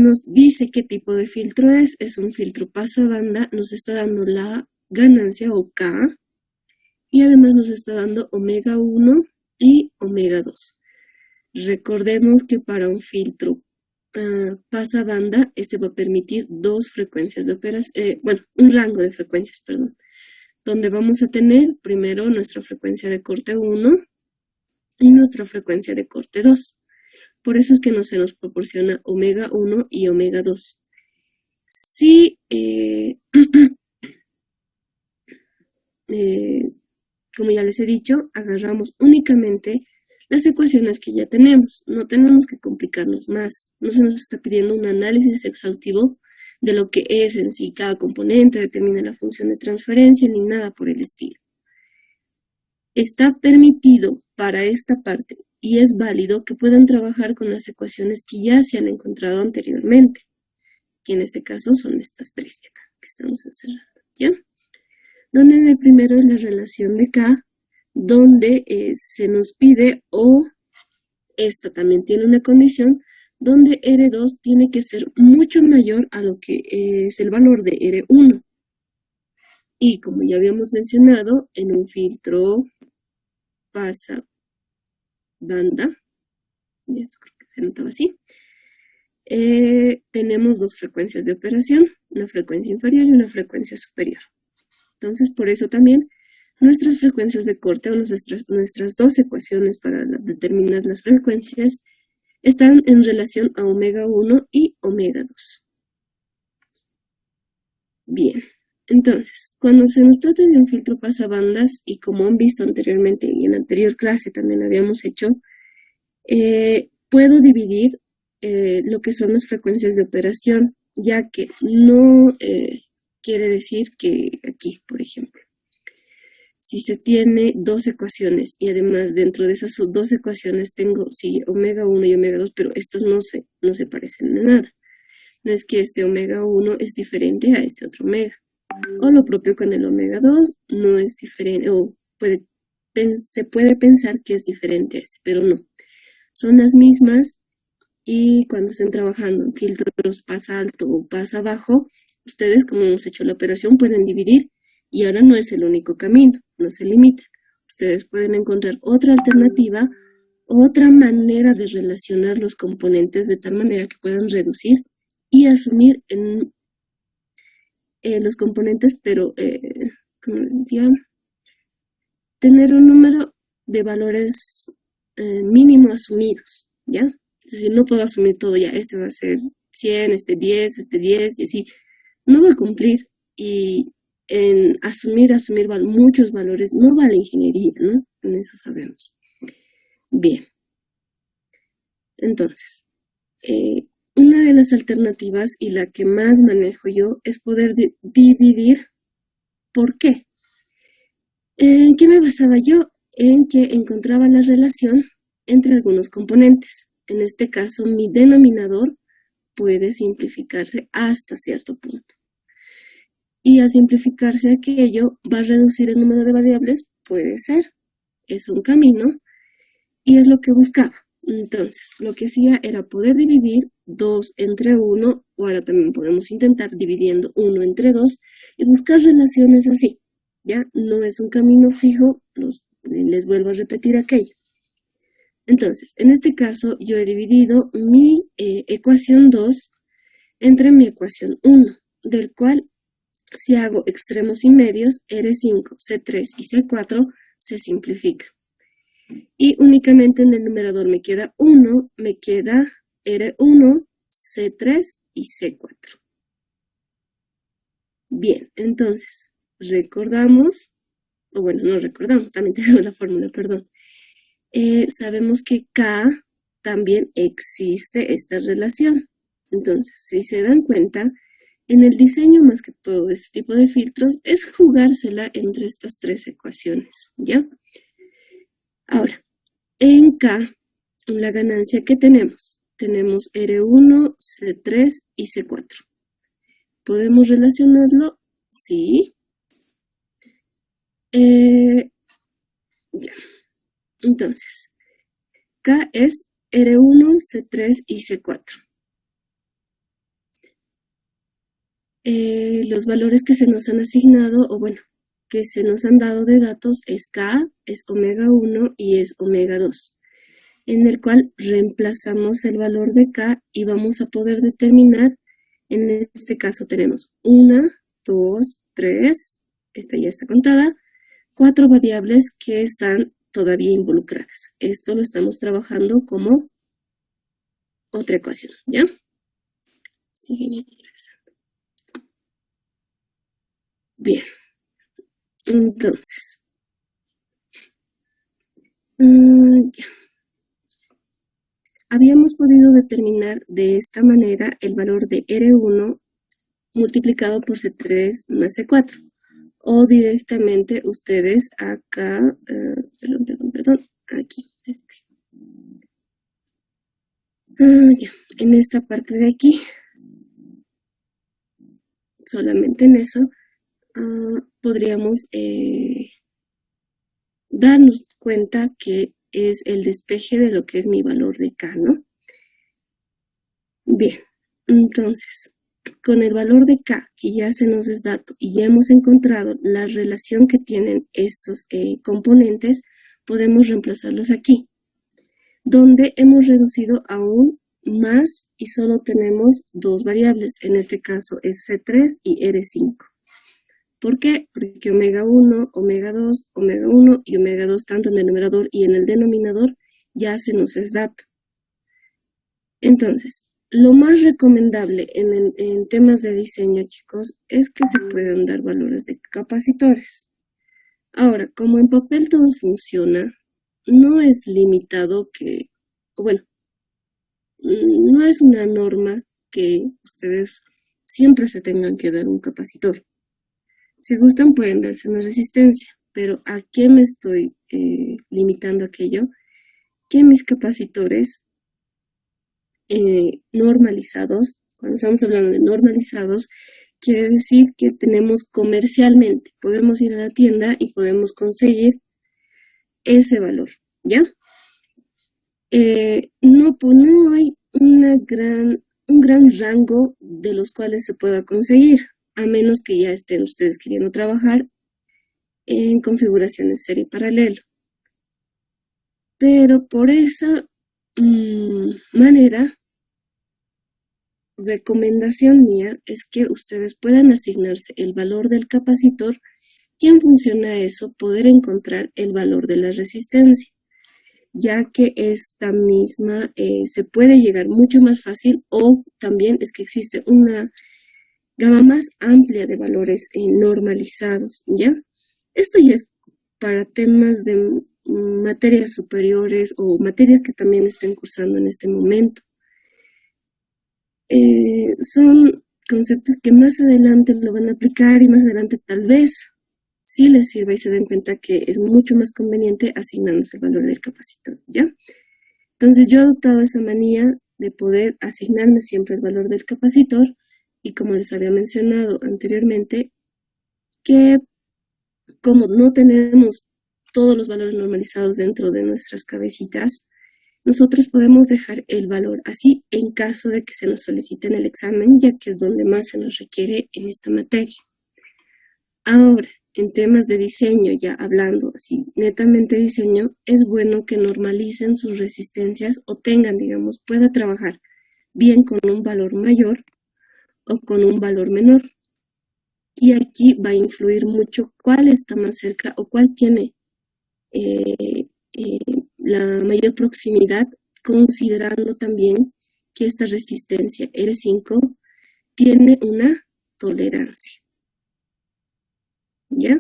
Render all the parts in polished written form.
nos dice qué tipo de filtro es un filtro pasabanda, nos está dando la ganancia o K, y además nos está dando omega 1 y omega 2. Recordemos que para un filtro pasabanda, este va a permitir dos frecuencias de operación, un rango de frecuencias, perdón, donde vamos a tener primero nuestra frecuencia de corte 1 y nuestra frecuencia de corte 2. Por eso es que no se nos proporciona omega 1 y omega 2. Si, como ya les he dicho, agarramos únicamente las ecuaciones que ya tenemos. No tenemos que complicarnos más. No se nos está pidiendo un análisis exhaustivo de lo que es en sí cada componente, determina la función de transferencia, ni nada por el estilo. Está permitido para esta parte y es válido que puedan trabajar con las ecuaciones que ya se han encontrado anteriormente, que en este caso son estas tres de acá, que estamos encerrando, ¿ya? Donde el primero es la relación de K, donde se nos pide, o esta también tiene una condición, donde R2 tiene que ser mucho mayor a lo que es el valor de R1. Y como ya habíamos mencionado, en un filtro pasabanda, y esto creo que se notaba así, tenemos dos frecuencias de operación, una frecuencia inferior y una frecuencia superior. Entonces, por eso también nuestras frecuencias de corte o nuestras dos ecuaciones para determinar las frecuencias están en relación a omega 1 y omega 2. Bien, entonces, cuando se nos trata de un filtro pasabandas, y como han visto anteriormente y en la anterior clase también habíamos hecho, puedo dividir lo que son las frecuencias de operación, ya que no quiere decir que aquí, por ejemplo, si se tiene dos ecuaciones y además dentro de esas dos ecuaciones tengo omega 1 y omega 2, pero estas no se parecen en nada. No es que este omega 1 es diferente a este otro omega. O lo propio con el omega 2 no es diferente, o se puede pensar que es diferente a este, pero no. Son las mismas y cuando estén trabajando en filtros pasa alto o pasa bajo, ustedes, como hemos hecho la operación, pueden dividir y ahora no es el único camino, no se limita. Ustedes pueden encontrar otra alternativa, otra manera de relacionar los componentes de tal manera que puedan reducir y asumir en los componentes, pero, ¿cómo les diría? Tener un número de valores mínimo asumidos, ¿ya? Es decir, no puedo asumir todo ya, este va a ser 100, este 10, y así. No va a cumplir y en asumir muchos valores no vale ingeniería, ¿no? En eso sabemos. Bien. Entonces, una de las alternativas y la que más manejo yo es poder dividir. ¿Por qué? ¿En qué me basaba yo? En que encontraba la relación entre algunos componentes. En este caso, mi denominador puede simplificarse hasta cierto punto. Y al simplificarse aquello, ¿va a reducir el número de variables? Puede ser. Es un camino y es lo que buscaba. Entonces, lo que hacía era poder dividir 2 entre 1, o ahora también podemos intentar dividiendo 1 entre 2 y buscar relaciones así. ¿Ya? No es un camino fijo, les vuelvo a repetir aquello. Entonces, en este caso, yo he dividido mi ecuación 2 entre mi ecuación 1, del cual, si hago extremos y medios, R5, C3 y C4 se simplifica. Y únicamente en el numerador me queda 1, me queda R1, C3 y C4. Bien, entonces, recordamos, o bueno, no recordamos, también tenemos la fórmula, perdón. Sabemos que K también existe esta relación. Entonces, si se dan cuenta, en el diseño más que todo de este tipo de filtros es jugársela entre estas tres ecuaciones, ¿ya? Ahora, en K, la ganancia que tenemos R1, C3 y C4. ¿Podemos relacionarlo? Sí. Ya. Entonces, K es R1, C3 y C4. los valores que se nos han asignado, o bueno, que se nos han dado de datos es K, es omega 1 y es omega 2, en el cual reemplazamos el valor de K y vamos a poder determinar, en este caso tenemos 1, 2, 3, esta ya está contada, 4 variables que están todavía involucradas. Esto lo estamos trabajando como otra ecuación, ¿ya? Sigue regresando. Bien, entonces, ya. Habíamos podido determinar de esta manera el valor de R1 multiplicado por C3 más C4. O directamente ustedes acá, perdón, aquí, ya, en esta parte de aquí, solamente en eso, podríamos darnos cuenta que es el despeje de lo que es mi valor de K, ¿no? Bien, entonces, con el valor de K, que ya se nos es dato y ya hemos encontrado la relación que tienen estos componentes, podemos reemplazarlos aquí, donde hemos reducido aún más y solo tenemos dos variables, en este caso es C3 y R5. ¿Por qué? Porque omega 1, omega 2, omega 1 y omega 2, tanto en el numerador y en el denominador, ya se nos es dato. Entonces, lo más recomendable en temas de diseño, chicos, es que se puedan dar valores de capacitores. Ahora, como en papel todo funciona, no es limitado que, bueno, no es una norma que ustedes siempre se tengan que dar un capacitor. Si gustan pueden darse una resistencia, pero ¿a qué me estoy limitando aquello? Que mis capacitores normalizados, cuando estamos hablando de normalizados, quiere decir que tenemos comercialmente, podemos ir a la tienda y podemos conseguir ese valor, ¿ya? No hay un gran rango de los cuales se pueda conseguir, a menos que ya estén ustedes queriendo trabajar en configuraciones serie paralelo. Pero por esa manera, recomendación mía es que ustedes puedan asignarse el valor del capacitor y en función a eso poder encontrar el valor de la resistencia, ya que esta misma se puede llegar mucho más fácil, o también es que existe una gama más amplia de valores normalizados, ¿ya? Esto ya es para temas de materias superiores o materias que también estén cursando en este momento. Son conceptos que más adelante lo van a aplicar y más adelante tal vez sí les sirva y se den cuenta que es mucho más conveniente asignarnos el valor del capacitor, ¿ya? Entonces yo he adoptado esa manía de poder asignarme siempre el valor del capacitor y como les había mencionado anteriormente, que como no tenemos todos los valores normalizados dentro de nuestras cabecitas, nosotros podemos dejar el valor así en caso de que se nos solicite en el examen, ya que es donde más se nos requiere en esta materia. Ahora, en temas de diseño, ya hablando así netamente diseño, es bueno que normalicen sus resistencias o tengan, digamos, pueda trabajar bien con un valor mayor o con un valor menor. Y aquí va a influir mucho cuál está más cerca o cuál tiene la mayor proximidad, considerando también que esta resistencia R5 tiene una tolerancia. ¿Ya?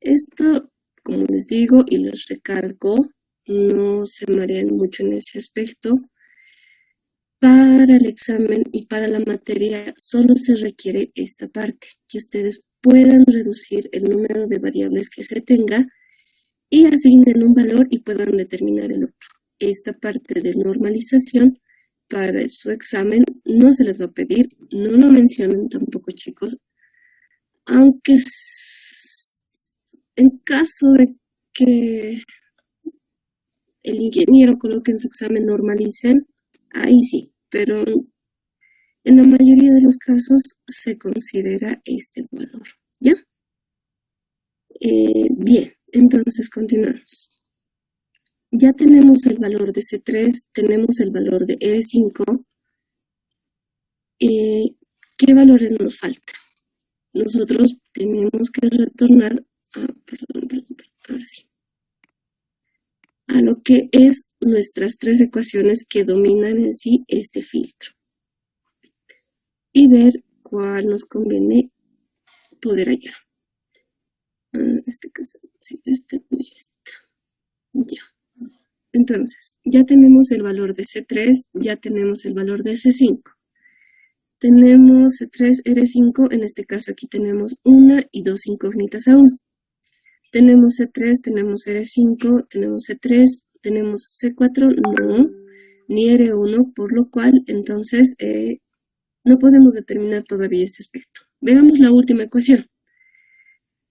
Esto, como les digo y les recalco, no se mareen mucho en ese aspecto. Para el examen y para la materia solo se requiere esta parte, que ustedes puedan reducir el número de variables que se tenga y asignen un valor y puedan determinar el otro. Esta parte de normalización para su examen no se les va a pedir, no lo mencionen tampoco, chicos, aunque en caso de que el ingeniero coloque en su examen normalicen, ahí sí, pero En la mayoría de los casos se considera este valor, ¿ya? Bien, entonces continuamos. Ya tenemos el valor de C3, tenemos el valor de E5. ¿Qué valores nos faltan? Nosotros tenemos que retornar ahora sí, a lo que es nuestras tres ecuaciones que dominan en sí este filtro y ver cuál nos conviene poder hallar. Este caso, sí, este y este. Ya. Entonces, ya tenemos el valor de C3, ya tenemos el valor de C5. Tenemos C3, R5, en este caso aquí tenemos una y dos incógnitas aún. Tenemos C3, tenemos R5, tenemos C3, tenemos C4, no, ni R1, por lo cual entonces no podemos determinar todavía este aspecto. Veamos la última ecuación.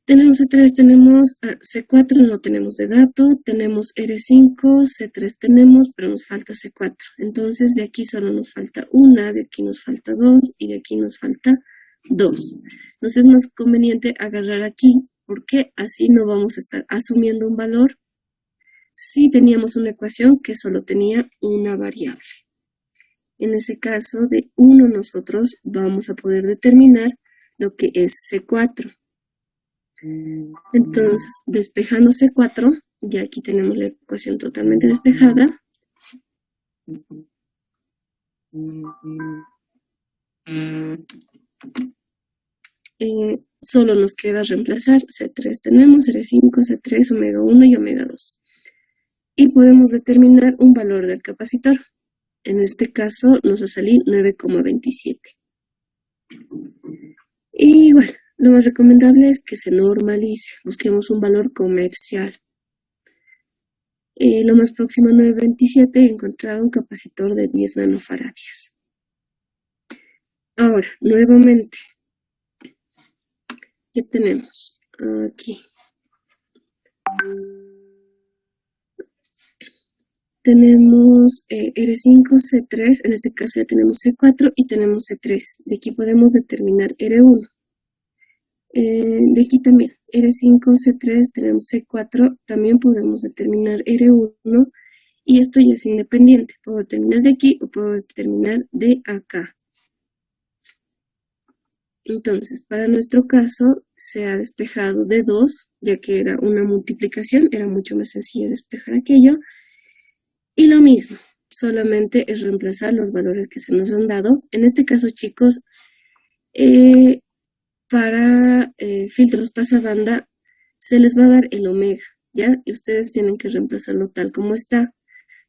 Tenemos C3, tenemos C4, no tenemos de dato, tenemos R5, C3 tenemos, pero nos falta C4. Entonces de aquí solo nos falta una, de aquí nos falta dos y de aquí nos falta dos. Nos es más conveniente agarrar aquí porque así no vamos a estar asumiendo un valor si teníamos una ecuación que solo tenía una variable. En ese caso de 1 nosotros vamos a poder determinar lo que es C4. Entonces, despejando C4, ya aquí tenemos la ecuación totalmente despejada. Solo nos queda reemplazar C3 tenemos, R5, C3, omega 1 y omega 2. Y podemos determinar un valor del capacitor. En este caso nos va a salir 9,27. Y igual, lo más recomendable es que se normalice, busquemos un valor comercial. Lo más próximo a 9,27 he encontrado un capacitor de 10 nanofaradios. Ahora, nuevamente, ¿qué tenemos? Aquí. Tenemos R5, C3, en este caso ya tenemos C4 y tenemos C3. De aquí podemos determinar R1. De aquí también, R5, C3, tenemos C4, también podemos determinar R1 y esto ya es independiente. Puedo determinar de aquí o puedo determinar de acá. Entonces, para nuestro caso, se ha despejado de 2, ya que era una multiplicación, era mucho más sencillo despejar aquello. Y lo mismo, solamente es reemplazar los valores que se nos han dado. En este caso, chicos, para filtros pasabanda se les va a dar el omega, ¿ya? Y ustedes tienen que reemplazarlo tal como está.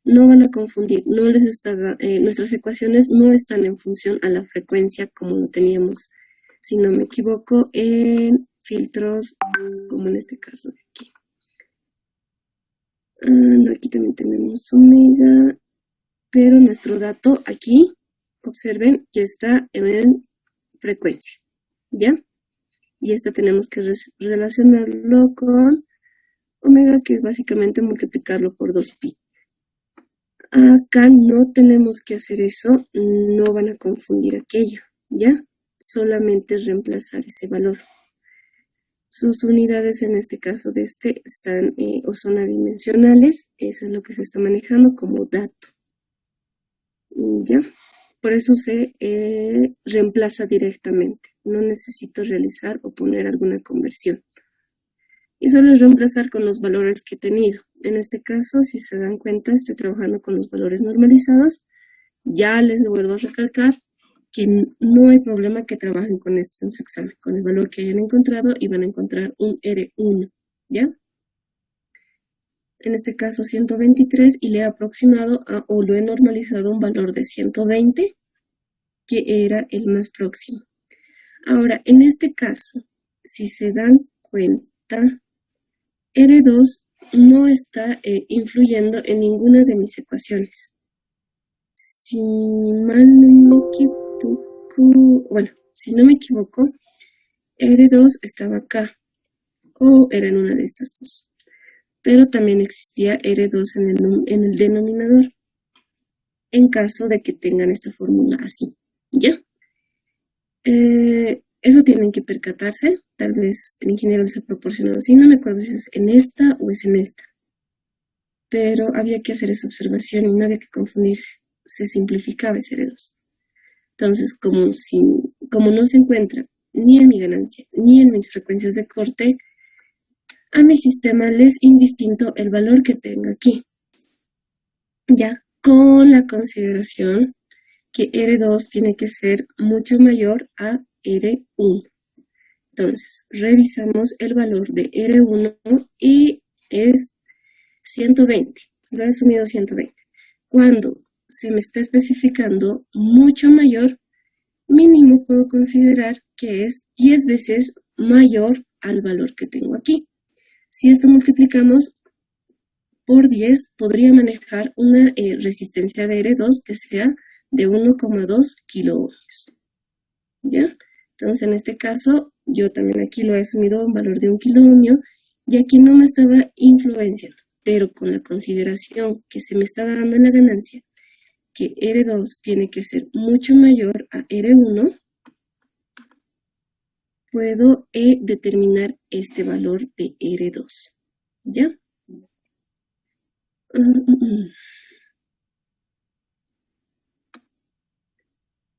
No van a confundir, no les está, nuestras ecuaciones no están en función a la frecuencia como lo teníamos, si no me equivoco, en filtros, como en este caso de aquí. No, aquí también tenemos omega, pero nuestro dato aquí, observen, ya está en frecuencia, ¿ya? Y esta tenemos que relacionarlo con omega, que es básicamente multiplicarlo por 2pi. Acá no tenemos que hacer eso, no van a confundir aquello, ¿ya? Solamente reemplazar ese valor. Sus unidades en este caso de este están o son adimensionales, eso es lo que se está manejando como dato. ¿Ya? Por eso se reemplaza directamente, no necesito realizar o poner alguna conversión. Y solo es reemplazar con los valores que he tenido. En este caso, si se dan cuenta, estoy trabajando con los valores normalizados. Ya les vuelvo a recalcar que no hay problema que trabajen con esto en su examen, con el valor que hayan encontrado y van a encontrar un R1, ¿ya? En este caso 123 y le he aproximado o lo he normalizado a un valor de 120, que era el más próximo. Ahora, en este caso, si se dan cuenta, R2 no está influyendo en ninguna de mis ecuaciones. Si mal no me equivoco, bueno, si no me equivoco, R2 estaba acá, o era en una de estas dos. Pero también existía R2 en el denominador, en caso de que tengan esta fórmula así, ¿ya? Eso tienen que percatarse. Tal vez el ingeniero les ha proporcionado, si no me acuerdo si es en esta o es en esta. Pero había que hacer esa observación y no había que confundirse. Se simplificaba ese R2. Entonces, como no se encuentra ni en mi ganancia ni en mis frecuencias de corte, a mi sistema le es indistinto el valor que tenga aquí. Ya, con la consideración que R2 tiene que ser mucho mayor a R1. Entonces, revisamos el valor de R1 y es 120. Lo he asumido 120. Cuando se me está especificando mucho mayor, mínimo puedo considerar que es 10 veces mayor al valor que tengo aquí. Si esto multiplicamos por 10, podría manejar una resistencia de R2 que sea de 1,2 kiloohmios. ¿Ya? Entonces, en este caso, yo también aquí lo he asumido un valor de 1 kiloohmio y aquí no me estaba influenciando, pero con la consideración que se me está dando en la ganancia, que R2 tiene que ser mucho mayor a R1, puedo determinar este valor de R2. ¿Ya?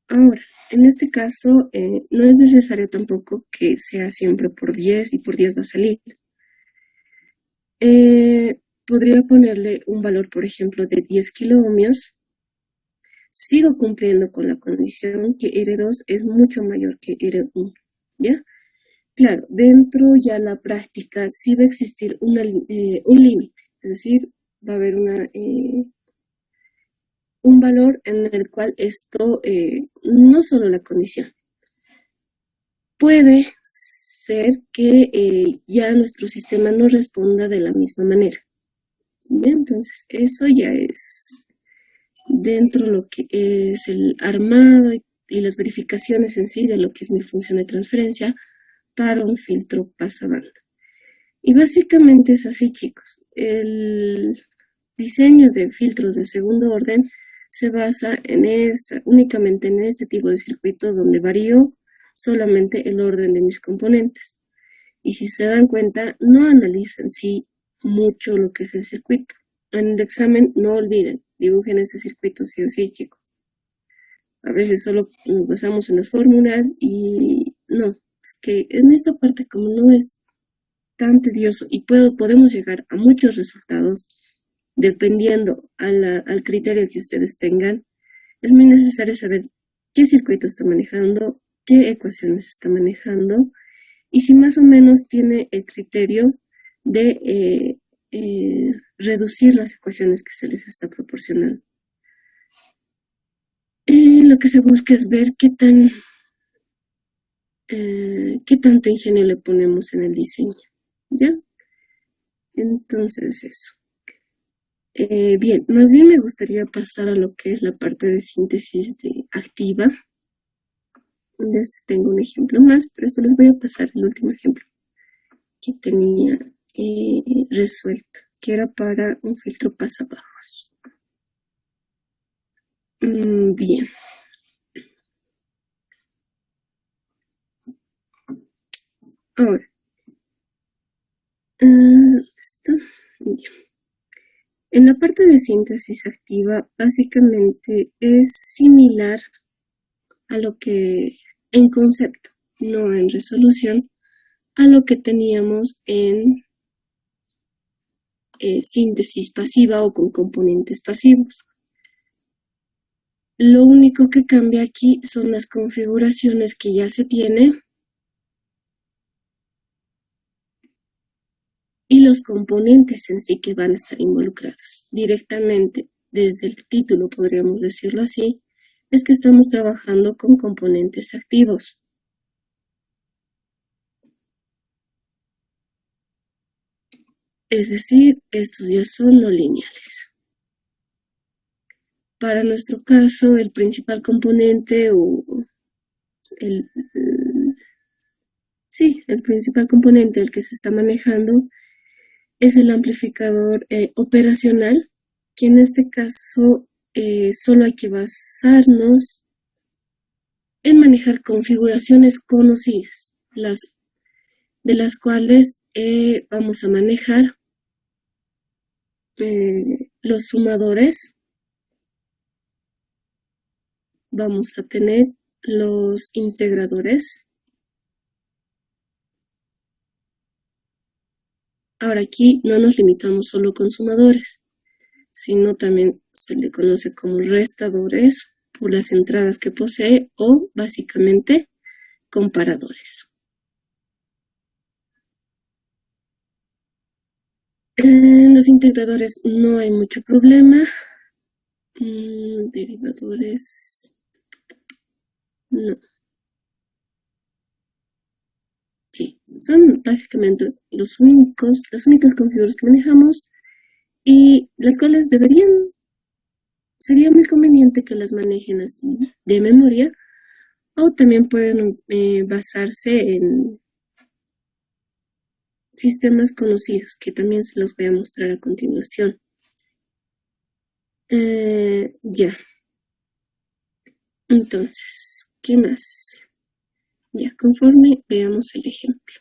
Ahora, en este caso, no es necesario tampoco que sea siempre por 10 y por 10 va a salir. Podría ponerle un valor, por ejemplo, de 10 kiloohmios. Sigo cumpliendo con la condición que R2 es mucho mayor que R1, ¿ya? Claro, dentro ya la práctica sí va a existir un límite, es decir, va a haber un valor en el cual esto, no solo la condición, puede ser que ya nuestro sistema no responda de la misma manera. ¿Bien? Entonces, eso ya es dentro de lo que es el armado y las verificaciones en sí de lo que es mi función de transferencia para un filtro pasabanda. Y básicamente es así, chicos. El diseño de filtros de segundo orden se basa únicamente en este tipo de circuitos donde varío solamente el orden de mis componentes. Y si se dan cuenta, no analizan sí mucho lo que es el circuito. En el examen, no olviden, dibujen este circuito sí o sí, chicos. A veces solo nos basamos en las fórmulas y no, es que en esta parte como no es tan tedioso y podemos llegar a muchos resultados dependiendo al criterio que ustedes tengan, es muy necesario saber qué circuito está manejando, qué ecuaciones está manejando y si más o menos tiene el criterio de reducir las ecuaciones que se les está proporcionando. Lo que se busca es ver qué tanto ingenio le ponemos en el diseño, ¿ya? Entonces eso. Bien, más bien me gustaría pasar a lo que es la parte de síntesis activa. De este tengo un ejemplo más, pero esto les voy a pasar el último ejemplo que tenía resuelto, que era para un filtro pasabajos. Bien. Ahora, ¿esto? Bien. En la parte de síntesis activa, básicamente es similar a lo que en concepto, no en resolución, a lo que teníamos en síntesis pasiva o con componentes pasivos. Lo único que cambia aquí son las configuraciones que ya se tiene y los componentes en sí que van a estar involucrados. Directamente, desde el título, podríamos decirlo así, es que estamos trabajando con componentes activos. Es decir, estos ya son no lineales. Para nuestro caso, el principal componente el, el principal componente el que se está manejando es el amplificador operacional, que en este caso solo hay que basarnos en manejar configuraciones conocidas, de las cuales vamos a manejar los sumadores, vamos a tener los integradores. Ahora aquí no nos limitamos solo con sumadores, sino también se le conoce como restadores por las entradas que posee o básicamente comparadores. En los integradores no hay mucho problema. Derivadores, no. Sí, son básicamente las únicas configuraciones que manejamos y las cuales sería muy conveniente que las manejen así de memoria o también pueden basarse en sistemas conocidos que también se los voy a mostrar a continuación. Ya. Entonces, ¿qué más? Ya, conforme veamos el ejemplo.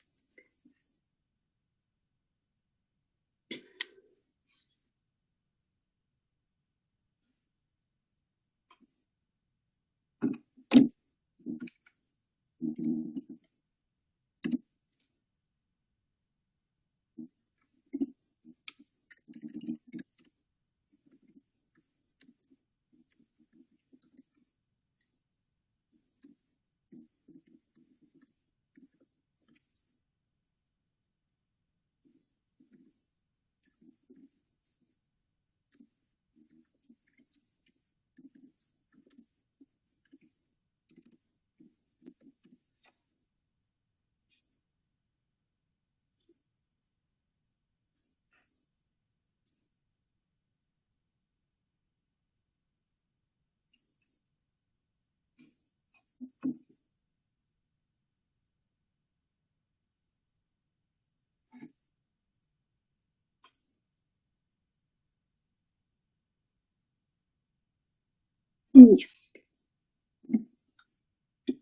Ya.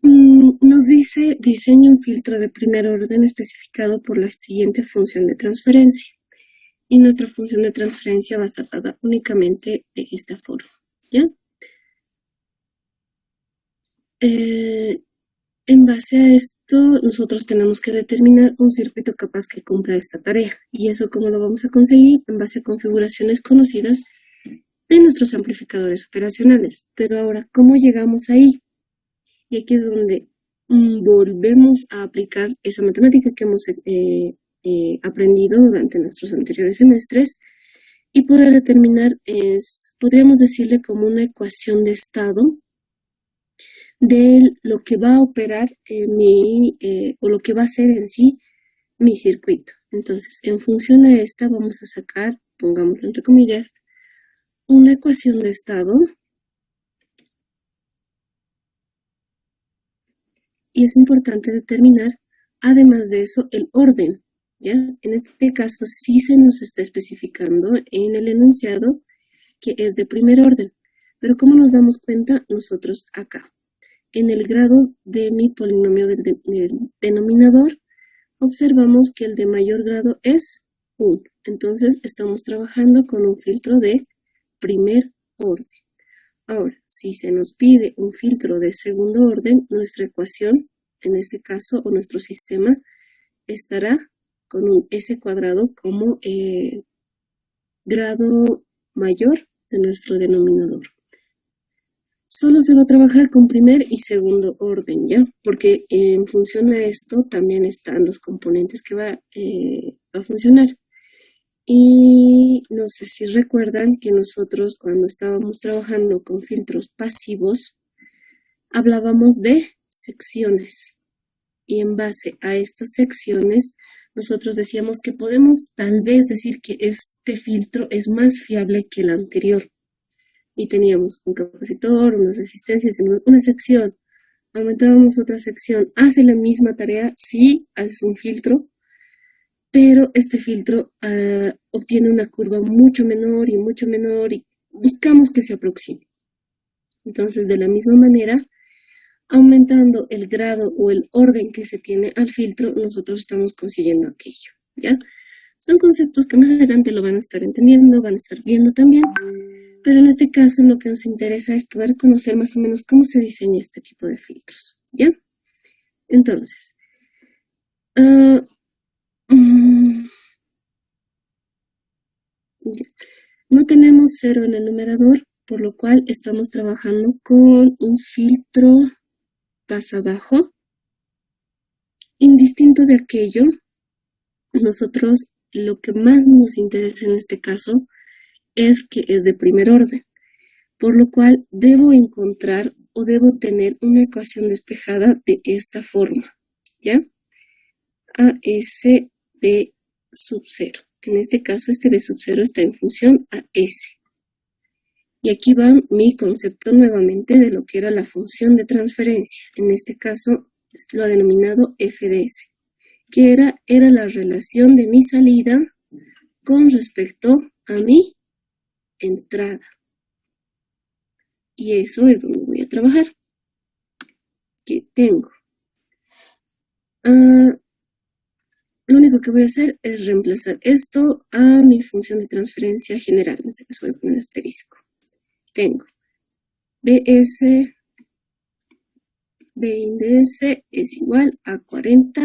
Nos dice, diseña un filtro de primer orden especificado por la siguiente función de transferencia. Y nuestra función de transferencia va a estar dada únicamente de esta forma, ¿ya? En base a esto, nosotros tenemos que determinar un circuito capaz que cumpla esta tarea. ¿Y eso cómo lo vamos a conseguir? En base a configuraciones conocidas de nuestros amplificadores operacionales. Pero ahora, ¿cómo llegamos ahí? Y aquí es donde volvemos a aplicar esa matemática que hemos aprendido durante nuestros anteriores semestres y poder determinar podríamos decirle como una ecuación de estado de lo que va a operar o lo que va a ser en sí mi circuito. Entonces, en función a esta vamos a sacar, pongámoslo entre comillas, una ecuación de estado y es importante determinar, además de eso, el orden, ¿ya? En este caso sí se nos está especificando en el enunciado que es de primer orden, pero ¿cómo nos damos cuenta nosotros acá? En el grado de mi polinomio del denominador, observamos que el de mayor grado es 1. Entonces, estamos trabajando con un filtro de primer orden. Ahora, si se nos pide un filtro de segundo orden, nuestra ecuación, en este caso, o nuestro sistema, estará con un S cuadrado como grado mayor de nuestro denominador. Solo se va a trabajar con primer y segundo orden, ¿ya? Porque en función a esto también están los componentes que va a funcionar. Y no sé si recuerdan que nosotros cuando estábamos trabajando con filtros pasivos, hablábamos de secciones. Y en base a estas secciones, nosotros decíamos que podemos tal vez decir que este filtro es más fiable que el anterior. Y teníamos un capacitor, unas resistencias, una sección, aumentábamos otra sección, hace la misma tarea, sí, hace un filtro, pero este filtro obtiene una curva mucho menor y buscamos que se aproxime. Entonces, de la misma manera, aumentando el grado o el orden que se tiene al filtro, nosotros estamos consiguiendo aquello, ¿ya? Son conceptos que más adelante lo van a estar entendiendo, van a estar viendo también, pero en este caso lo que nos interesa es poder conocer más o menos cómo se diseña este tipo de filtros, ¿ya? Entonces, uh, no tenemos cero en el numerador, por lo cual estamos trabajando con un filtro pasa abajo. Indistinto de aquello, nosotros lo que más nos interesa en este caso es que es de primer orden, por lo cual debo encontrar o debo tener una ecuación despejada de esta forma, ¿ya? A, S, B sub 0. En este caso, este B sub 0 está en función a S. Y aquí va mi concepto nuevamente de lo que era la función de transferencia. En este caso, lo ha denominado f de s, que era la relación de mi salida con respecto a mi entrada. Y eso es donde voy a trabajar. Que tengo. Lo único que voy a hacer es reemplazar esto a mi función de transferencia general. En este caso voy a poner asterisco. Tengo BS, B de S es igual a 40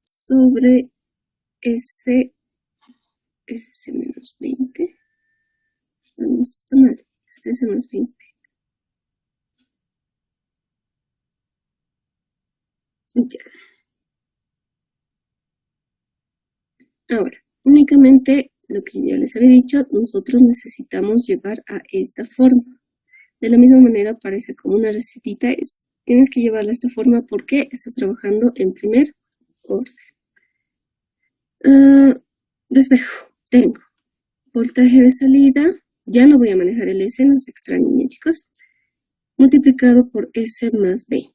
sobre S menos 20. No, esto está mal. S menos 20. Ya. Ahora, únicamente lo que ya les había dicho, nosotros necesitamos llevar a esta forma. De la misma manera parece como una recetita, tienes que llevarla a esta forma porque estás trabajando en primer orden. Despejo, tengo voltaje de salida, ya no voy a manejar el S, no se extrañen chicos, multiplicado por S más 20.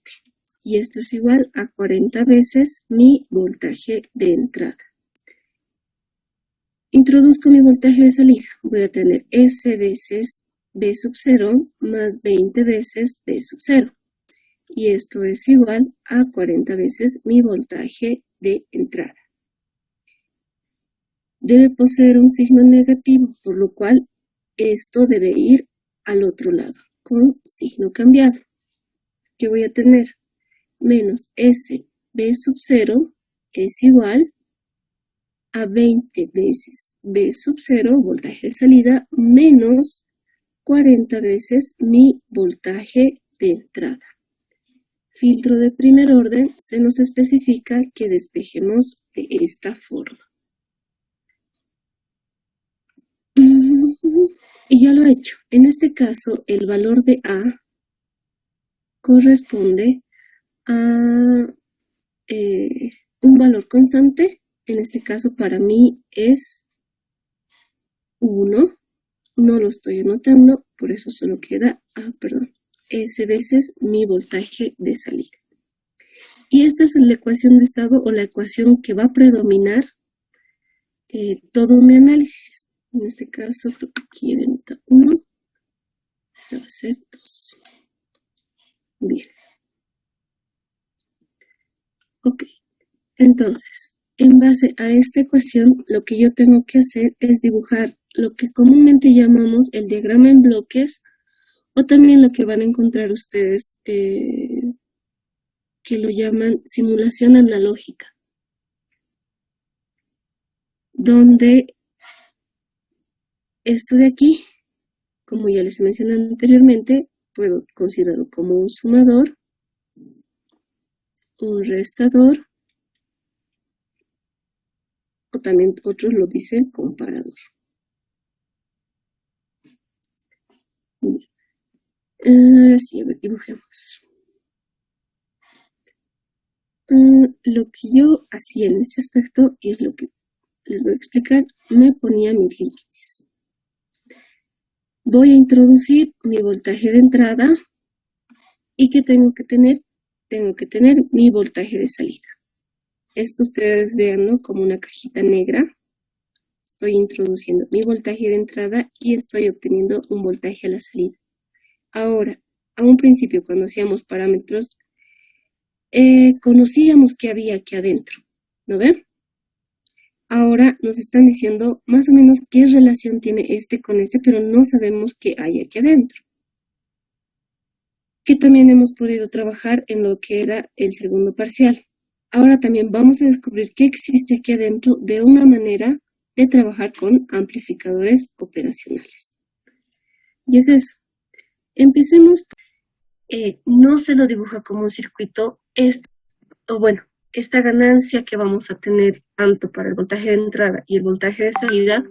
Y esto es igual a 40 veces mi voltaje de entrada. Introduzco mi voltaje de salida. Voy a tener S veces B sub 0 más 20 veces B sub 0. Y esto es igual a 40 veces mi voltaje de entrada. Debe poseer un signo negativo, por lo cual esto debe ir al otro lado, con signo cambiado. ¿Qué voy a tener? Menos S B sub 0 es igual a 20 veces B sub 0, voltaje de salida, menos 40 veces mi voltaje de entrada. Filtro de primer orden, se nos especifica que despejemos de esta forma. Y ya lo he hecho. En este caso, el valor de A corresponde a un valor constante. En este caso, para mí es 1. No lo estoy anotando, por eso solo queda S veces mi voltaje de salida. Y esta es la ecuación de estado o la ecuación que va a predominar todo mi análisis. En este caso, creo que aquí viene 1. Esta va a ser 2. Bien. Ok. Entonces, en base a esta ecuación, lo que yo tengo que hacer es dibujar lo que comúnmente llamamos el diagrama en bloques, o también lo que van a encontrar ustedes que lo llaman simulación analógica, donde esto de aquí, como ya les mencioné anteriormente, puedo considerarlo como un sumador, un restador, o también otros lo dicen comparador. Ahora sí, a ver, dibujemos. Lo que yo hacía en este aspecto, y es lo que les voy a explicar, me ponía mis límites. Voy a introducir mi voltaje de entrada, ¿y qué tengo que tener? Tengo que tener mi voltaje de salida. Esto ustedes veanlo como una cajita negra. Estoy introduciendo mi voltaje de entrada y estoy obteniendo un voltaje a la salida. Ahora, a un principio, cuando hacíamos parámetros, conocíamos qué había aquí adentro, ¿no ven? Ahora nos están diciendo más o menos qué relación tiene este con este, pero no sabemos qué hay aquí adentro. Que también hemos podido trabajar en lo que era el segundo parcial. Ahora también vamos a descubrir qué existe aquí adentro de una manera de trabajar con amplificadores operacionales. Y es eso. Empecemos. No se lo dibuja como un circuito, o bueno, esta ganancia que vamos a tener tanto para el voltaje de entrada y el voltaje de salida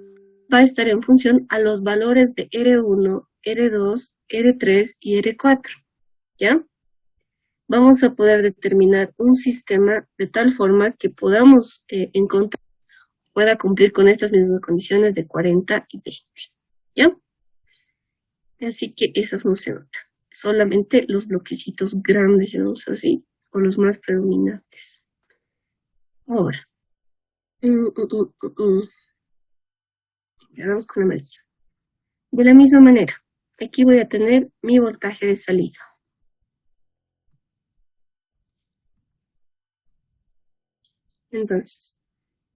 va a estar en función a los valores de R1, R2, R3 y R4, ¿ya? Vamos a poder determinar un sistema de tal forma que podamos encontrar, pueda cumplir con estas mismas condiciones de 40 y 20, ¿ya? Así que esas no se notan. Solamente los bloquecitos grandes, llamamos así, o los más predominantes. Ahora, ya vamos con amarillo. De la misma manera, aquí voy a tener mi voltaje de salida. Entonces,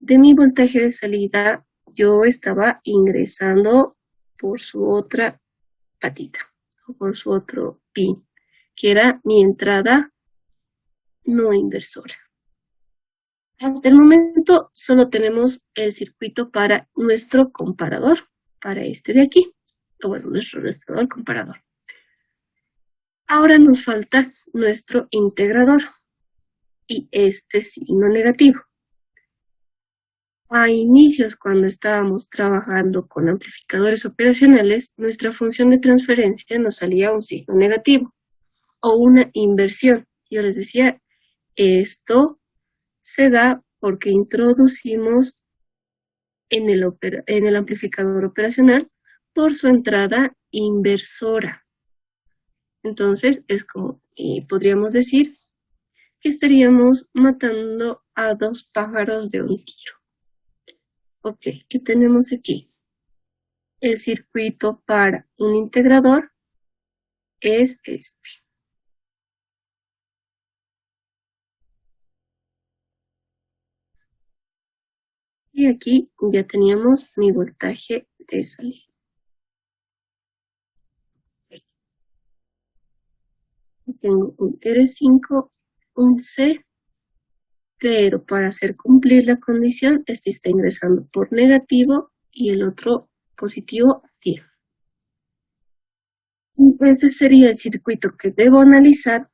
de mi voltaje de salida, yo estaba ingresando por su otra patita, o por su otro pin, que era mi entrada no inversora. Hasta el momento solo tenemos el circuito para nuestro comparador, para este de aquí, o bueno, nuestro restaurador comparador. Ahora nos falta nuestro integrador y este signo negativo. A inicios, cuando estábamos trabajando con amplificadores operacionales, nuestra función de transferencia nos salía un signo negativo o una inversión. Yo les decía, esto se da porque introducimos en el amplificador operacional por su entrada inversora. Entonces, es como podríamos decir que estaríamos matando a dos pájaros de un tiro. Ok, ¿qué tenemos aquí? El circuito para un integrador es este. Y aquí ya teníamos mi voltaje de salida. Tengo un R5, un C, pero para hacer cumplir la condición, este está ingresando por negativo y el otro positivo activo. Este sería el circuito que debo analizar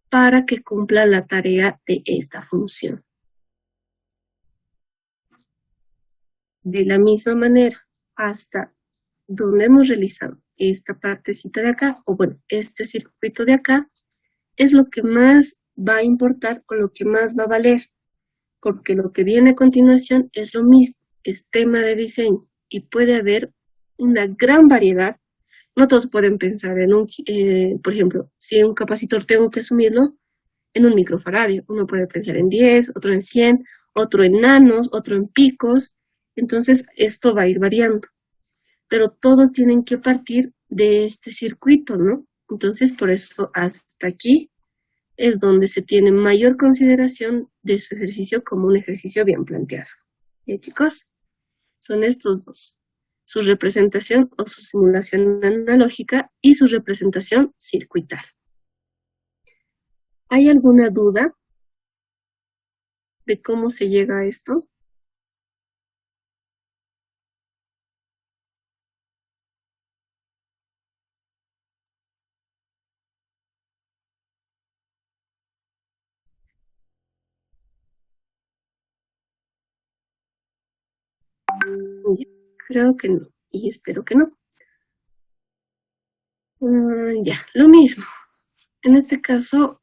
para que cumpla la tarea de esta función. De la misma manera, hasta donde hemos realizado esta partecita de acá, o bueno, este circuito de acá, es lo que más va a importar o lo que más va a valer, porque lo que viene a continuación es lo mismo, es tema de diseño y puede haber una gran variedad. No todos pueden pensar en por ejemplo, si un capacitor tengo que asumirlo en un microfaradio, uno puede pensar en 10, otro en 100, otro en nanos, otro en picos, entonces esto va a ir variando, pero todos tienen que partir de este circuito, ¿no? Entonces, por eso hasta aquí es donde se tiene mayor consideración de su ejercicio como un ejercicio bien planteado. ¿Ya, chicos? Son estos dos. Su representación o su simulación analógica y su representación circuital. ¿Hay alguna duda de cómo se llega a esto? Creo que no, y espero que no. Ya, lo mismo. En este caso,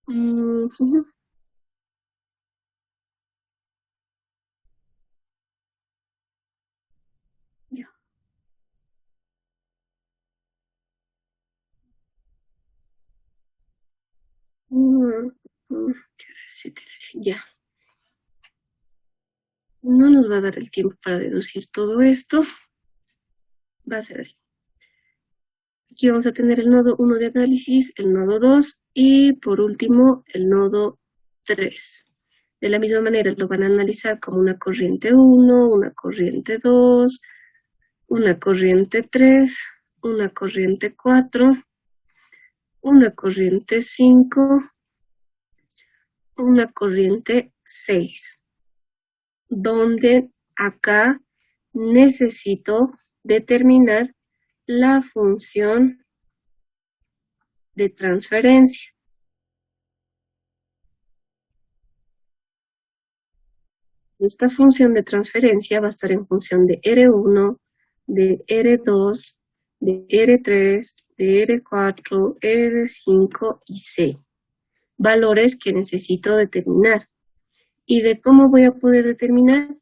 ujú, ya. ¿Qué hora es? Ya. No nos va a dar el tiempo para deducir todo esto. Va a ser así. Aquí vamos a tener el nodo 1 de análisis, el nodo 2 y por último el nodo 3. De la misma manera lo van a analizar como una corriente 1, una corriente 2, una corriente 3, una corriente 4, una corriente 5, una corriente 6, donde acá necesito determinar la función de transferencia. Esta función de transferencia va a estar en función de R1, de R2, de R3, de R4, R5 y C. Valores que necesito determinar. ¿Y de cómo voy a poder determinar?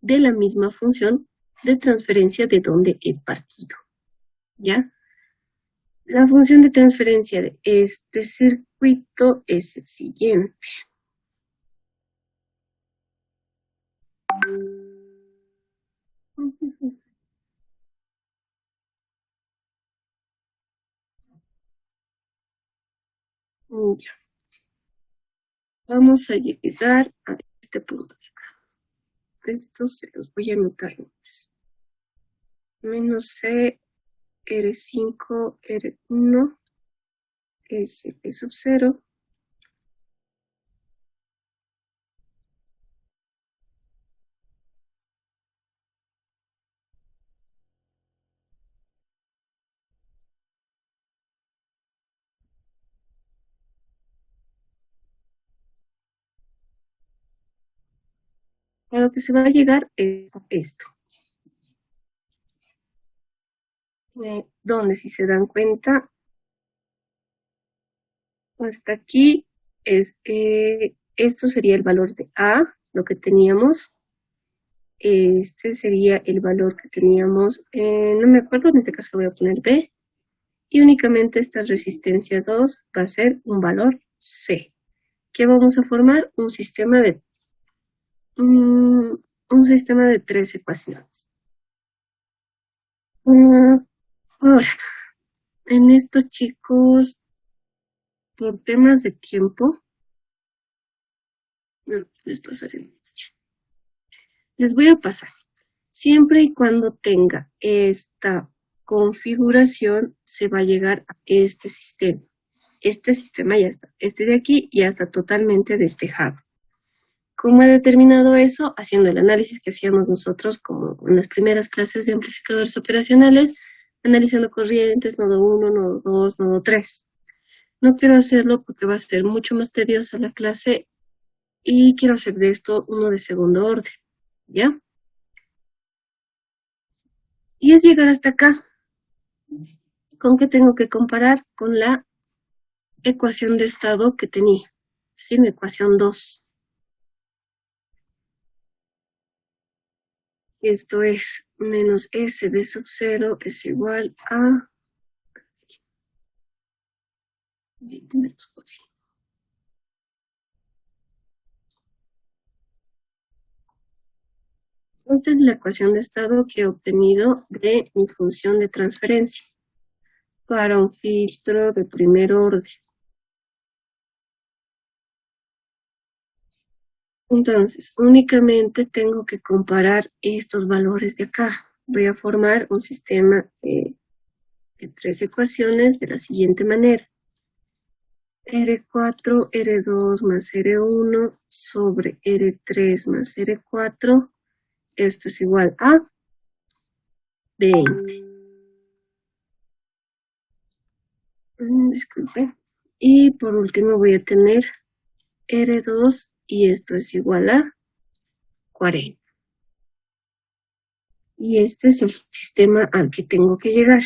De la misma función de transferencia de donde he partido. ¿Ya? La función de transferencia de este circuito es el siguiente. Ya. Vamos a llegar a este punto de acá. Estos se los voy a anotar antes. Menos C, R5, R1, S, P sub 0. A lo que se va a llegar es a esto. Donde si se dan cuenta, hasta aquí es, esto sería el valor de A, lo que teníamos. Este sería el valor que teníamos, no me acuerdo, en este caso lo voy a poner B. Y únicamente esta resistencia 2 va a ser un valor C. ¿Qué vamos a formar? Un sistema de tres ecuaciones. Ahora, en esto, chicos, por temas de tiempo, no, les pasaré. Les voy a pasar. Siempre y cuando tenga esta configuración, se va a llegar a este sistema. Este sistema ya está. Este de aquí ya está totalmente despejado. ¿Cómo he determinado eso? Haciendo el análisis que hacíamos nosotros como en las primeras clases de amplificadores operacionales, analizando corrientes, nodo 1, nodo 2, nodo 3. No quiero hacerlo porque va a ser mucho más tediosa la clase y quiero hacer de esto uno de segundo orden, ¿ya? Y es llegar hasta acá. ¿Con qué tengo que comparar? Con la ecuación de estado que tenía, ¿sí? Mi ecuación 2. Esto es menos S de sub 0 es igual a 20 menos 40. Esta es la ecuación de estado que he obtenido de mi función de transferencia para un filtro de primer orden. Entonces, únicamente tengo que comparar estos valores de acá. Voy a formar un sistema de tres ecuaciones de la siguiente manera. R4, R2 más R1 sobre R3 más R4. Esto es igual a 20. Disculpe. Y por último voy a tener R2 y esto es igual a 40. Y este es el sistema al que tengo que llegar.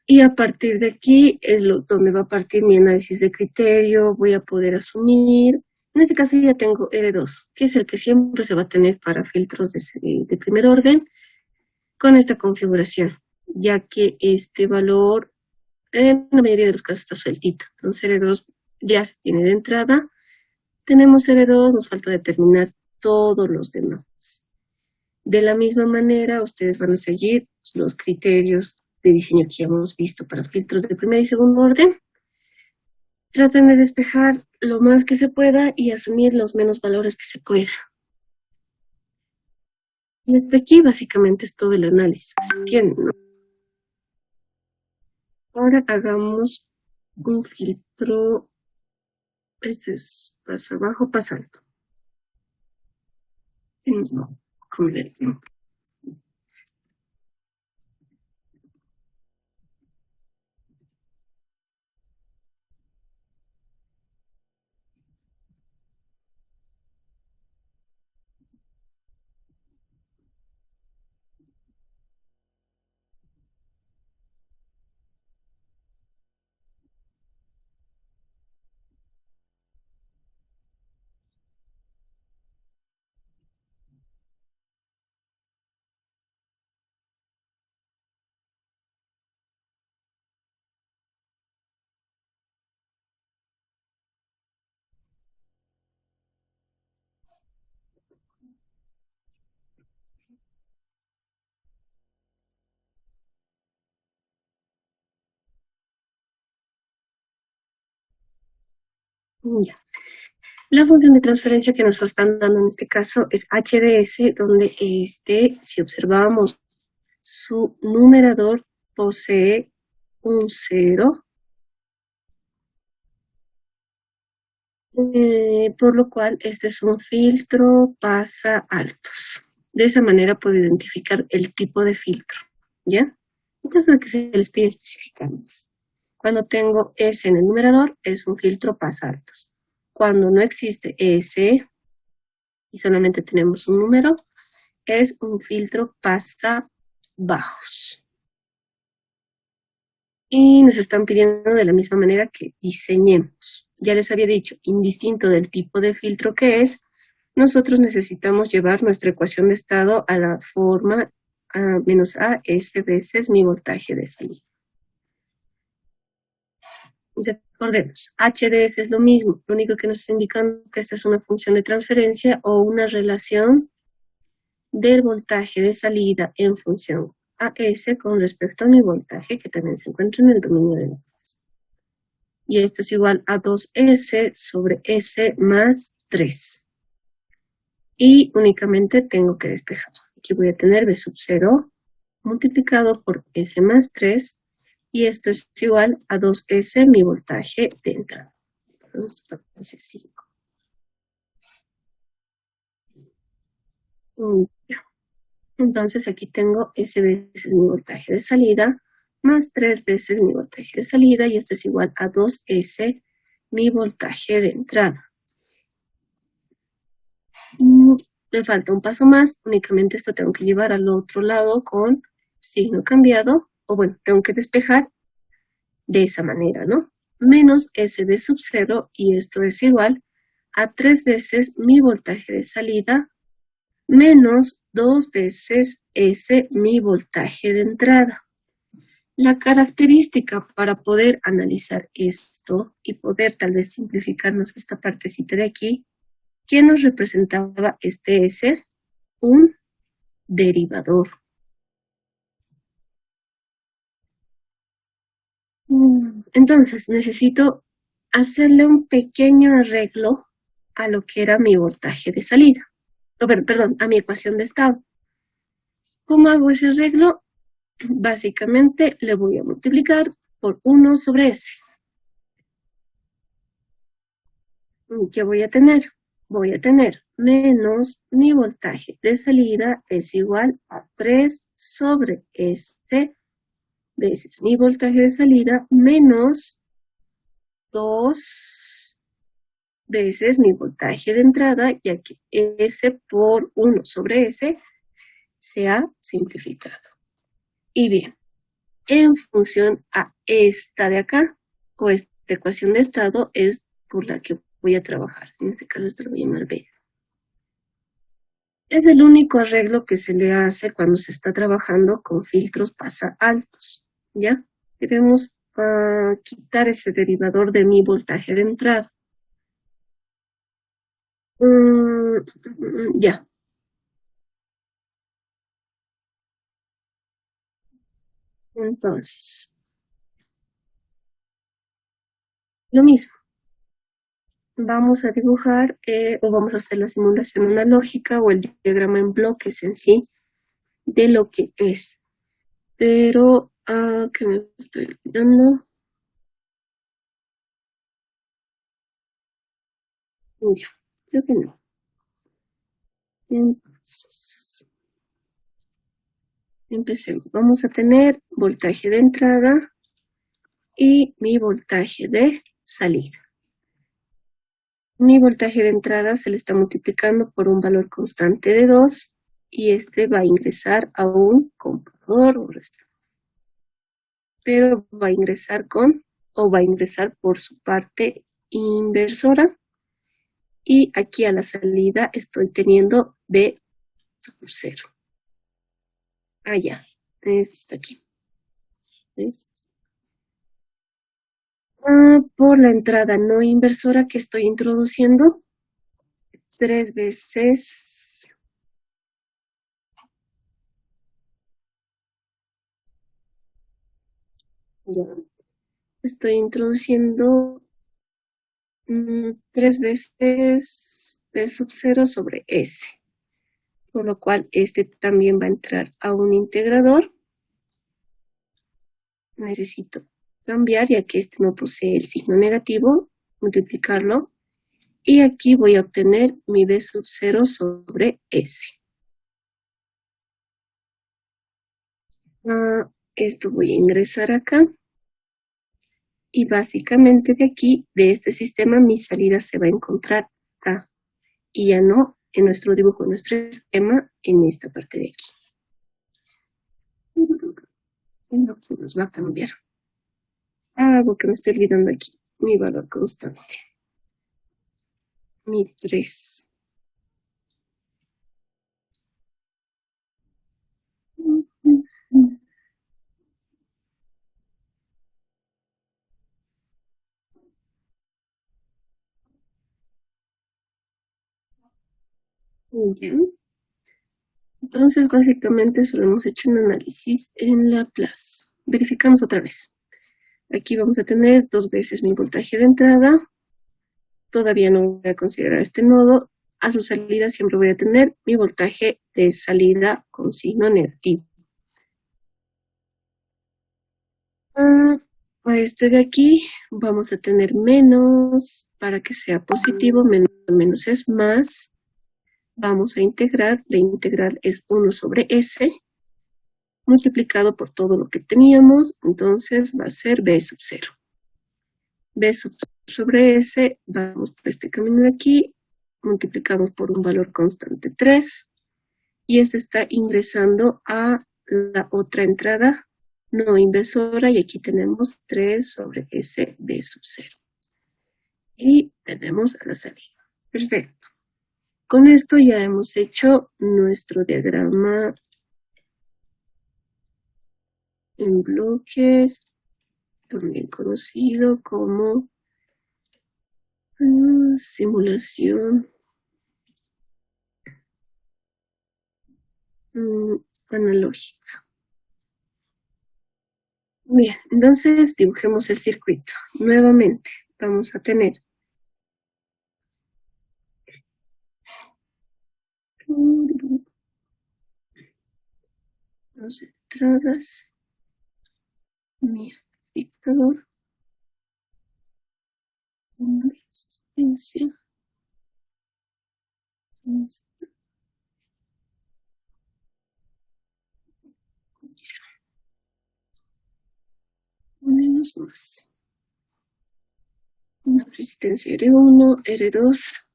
Y a partir de aquí es donde va a partir mi análisis de criterio, voy a poder asumir. En este caso ya tengo R2, que es el que siempre se va a tener para filtros de primer orden con esta configuración, ya que este valor en la mayoría de los casos está sueltito. Entonces R2 ya se tiene de entrada. Tenemos R2, nos falta determinar todos los demás. De la misma manera, ustedes van a seguir los criterios de diseño que ya hemos visto para filtros de primer y segundo orden. Traten de despejar lo más que se pueda y asumir los menos valores que se pueda. Y hasta aquí básicamente es todo el análisis que se tiene, ¿no? Ahora hagamos un filtro. Este es pasa abajo, pasa alto. Mismo con el tiempo. Ya. La función de transferencia que nos están dando en este caso es HDS, donde si observamos su numerador posee un 0, por lo cual este es un filtro pasa altos. De esa manera puedo identificar el tipo de filtro, ¿ya? En caso de que se les pide especificar más. Cuando tengo S en el numerador, es un filtro pasa altos. Cuando no existe S y solamente tenemos un número, es un filtro pasa bajos. Y nos están pidiendo de la misma manera que diseñemos. Ya les había dicho, indistinto del tipo de filtro que es, nosotros necesitamos llevar nuestra ecuación de estado a la forma menos A S veces mi voltaje de salida. Recordemos, HDS es lo mismo, lo único que nos está indicando que esta es una función de transferencia o una relación del voltaje de salida en función a S con respecto a mi voltaje, que también se encuentra en el dominio de la clase. Y esto es igual a 2S sobre S más 3. Y únicamente tengo que despejar. Aquí voy a tener B sub 0 multiplicado por S más 3. Y esto es igual a 2S mi voltaje de entrada. Vamos a poner 5. Entonces aquí tengo S veces mi voltaje de salida más 3 veces mi voltaje de salida y esto es igual a 2S mi voltaje de entrada. Me falta un paso más, únicamente esto tengo que llevar al otro lado con signo cambiado, o bueno, tengo que despejar de esa manera, ¿no? Menos SB sub 0 y esto es igual a 3 veces mi voltaje de salida menos 2 veces S mi voltaje de entrada. La característica para poder analizar esto y poder tal vez simplificarnos esta partecita de aquí, ¿qué nos representaba este S? Un derivador. Entonces, necesito hacerle un pequeño arreglo a lo que era mi voltaje de salida. Perdón, a mi ecuación de estado. ¿Cómo hago ese arreglo? Básicamente le voy a multiplicar por 1 sobre S. ¿Qué voy a tener? Voy a tener menos mi voltaje de salida es igual a 3 sobre S veces mi voltaje de salida menos 2 veces mi voltaje de entrada, ya que S por 1 sobre S se ha simplificado. Y bien, en función a esta de acá, o esta ecuación de estado, es por la que voy a trabajar. En este caso, esto lo voy a llamar B. Es el único arreglo que se le hace cuando se está trabajando con filtros pasa altos, ¿ya? Queremos quitar ese derivador de mi voltaje de entrada. Ya. Entonces, lo mismo. Vamos a dibujar o vamos a hacer la simulación analógica o el diagrama en bloques en sí de lo que es. Pero, ¿qué me estoy olvidando? Ya, creo que no. Entonces, empecemos. Vamos a tener voltaje de entrada y mi voltaje de salida. Mi voltaje de entrada se le está multiplicando por un valor constante de 2 y este va a ingresar a un comparador o resistor. Pero va a ingresar va a ingresar por su parte inversora y aquí a la salida estoy teniendo B sub 0. Ya, esto está aquí. ¿Ves? Por la entrada no inversora que estoy introduciendo, 3 veces ya, estoy introduciendo 3 veces P sub 0 sobre S, por lo cual este también va a entrar a un integrador. Necesito cambiar, ya que este no posee el signo negativo, multiplicarlo, y aquí voy a obtener mi B sub 0 sobre S. Esto voy a ingresar acá. Y básicamente de aquí, de este sistema, mi salida se va a encontrar acá. Y ya no en nuestro dibujo, en nuestro esquema, en esta parte de aquí. Lo que nos va a cambiar. Algo que me estoy olvidando aquí. Mi valor constante. Mi 3. Ya. Entonces, básicamente solo hemos hecho un análisis en Laplace. Verificamos otra vez. Aquí vamos a tener 2 veces mi voltaje de entrada. Todavía no voy a considerar este nodo. A su salida siempre voy a tener mi voltaje de salida con signo negativo. A este de aquí vamos a tener menos, para que sea positivo, menos es más. Vamos a integrar, la integral es 1 sobre S, multiplicado por todo lo que teníamos, entonces va a ser B sub 0. B sub sobre S, vamos por este camino de aquí, multiplicamos por un valor constante 3, y este está ingresando a la otra entrada no inversora, y aquí tenemos 3 sobre S B sub 0. Y tenemos a la salida. Perfecto. Con esto ya hemos hecho nuestro diagrama en bloques, también conocido como simulación analógica. Bien, entonces dibujemos el circuito. Nuevamente vamos a tener dos entradas, mi amplificador, una resistencia, esta, menos más. Una resistencia R1, R2.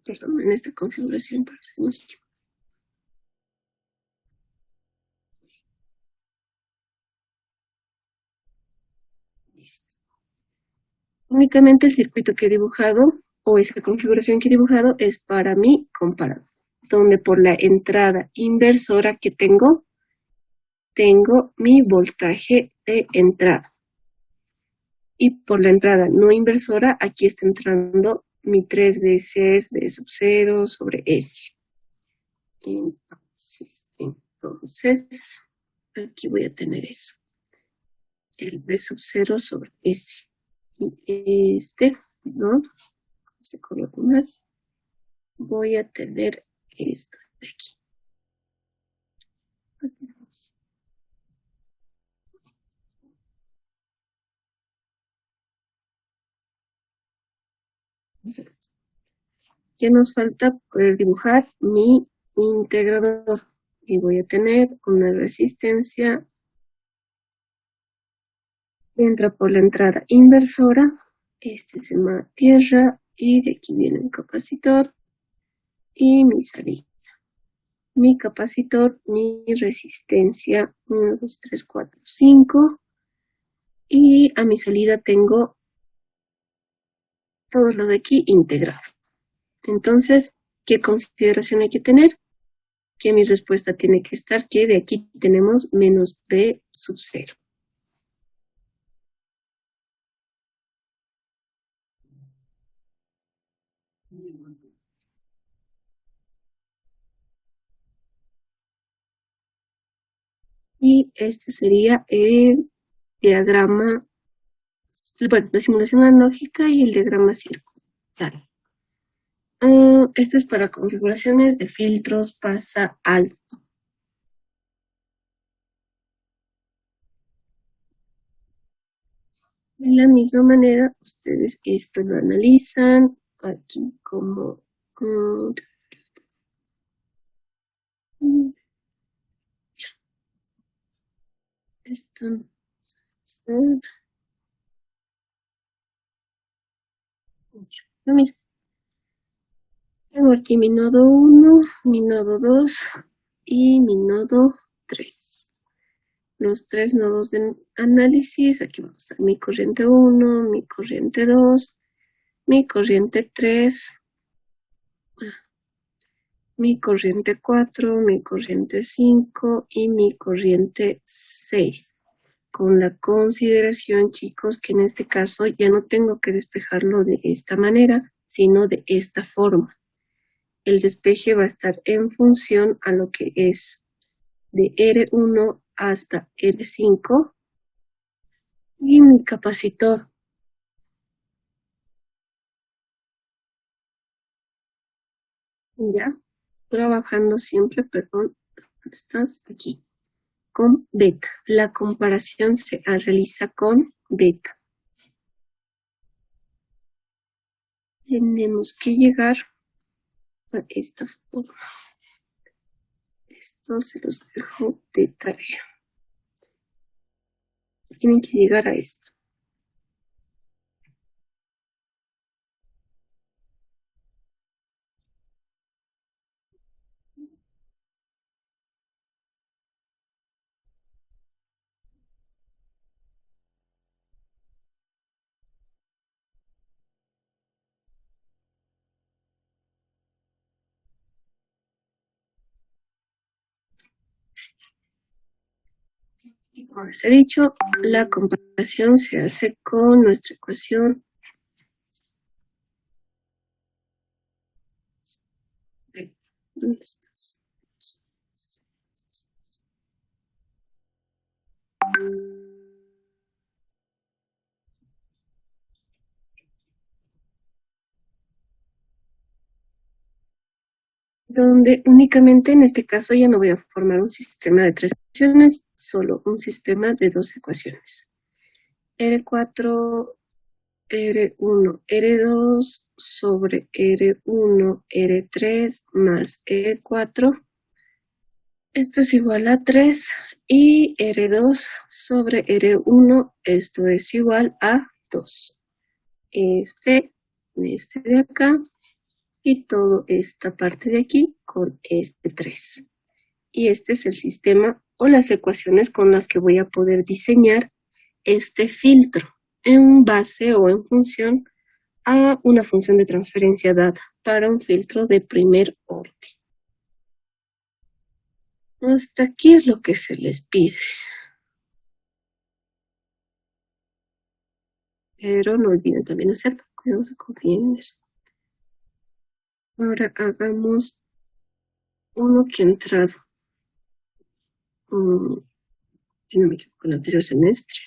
Perdón, en esta configuración parece que no se equivoca. Listo. Únicamente el circuito que he dibujado o esa configuración que he dibujado es para mi comparador, donde por la entrada inversora que tengo mi voltaje de entrada. Y por la entrada no inversora, aquí está entrando mi 3 veces B sub 0 sobre S. Entonces, Entonces, aquí voy a tener eso. El B sub 0 sobre S. Y ¿no? Este color más. Voy a tener esto de aquí. Perfecto. ¿Qué nos falta? Poder dibujar mi integrador. Y voy a tener una resistencia que entra por la entrada inversora. Este se llama tierra y de aquí viene un capacitor y mi salida. Mi capacitor, mi resistencia 1, 2, 3, 4, 5. Y a mi salida tengo todo lo de aquí integrado. Entonces, ¿qué consideración hay que tener? Que mi respuesta tiene que estar que de aquí tenemos menos B sub 0. Y este sería el diagrama, bueno, la simulación analógica y el diagrama circular. Esto es para configuraciones de filtros pasa alto. De la misma manera, ustedes esto lo analizan aquí como esto lo mismo. Tengo aquí mi nodo 1, mi nodo 2 y mi nodo 3. Los tres nodos de análisis, aquí vamos a estar mi corriente 1, mi corriente 2, mi corriente 3, mi corriente 4, mi corriente 5 y mi corriente 6. Con la consideración, chicos, que en este caso ya no tengo que despejarlo de esta manera, sino de esta forma. El despeje va a estar en función a lo que es de R1 hasta R5 y mi capacitor. Ya, trabajando siempre, perdón, estás aquí, con beta. La comparación se realiza con beta. Tenemos que llegar a esta forma. Esto se los dejo de tarea. Tienen que llegar a esto. Y como les he dicho, la comparación se hace con nuestra ecuación. ¿Dónde estás? Donde únicamente en este caso ya no voy a formar un sistema de tres ecuaciones, solo un sistema de dos ecuaciones. R4, R1, R2 sobre R1, R3 más R4. Esto es igual a 3 y R2 sobre R1, esto es igual a 2. Este de acá y toda esta parte de aquí con este 3. Y este es el sistema o las ecuaciones con las que voy a poder diseñar este filtro en base o en función a una función de transferencia dada para un filtro de primer orden. Hasta aquí es lo que se les pide. Pero no olviden también hacerlo. Cuidado, se confíen en eso. Ahora hagamos uno que ha entrado. mm, si no me equivoco, el anterior semestre.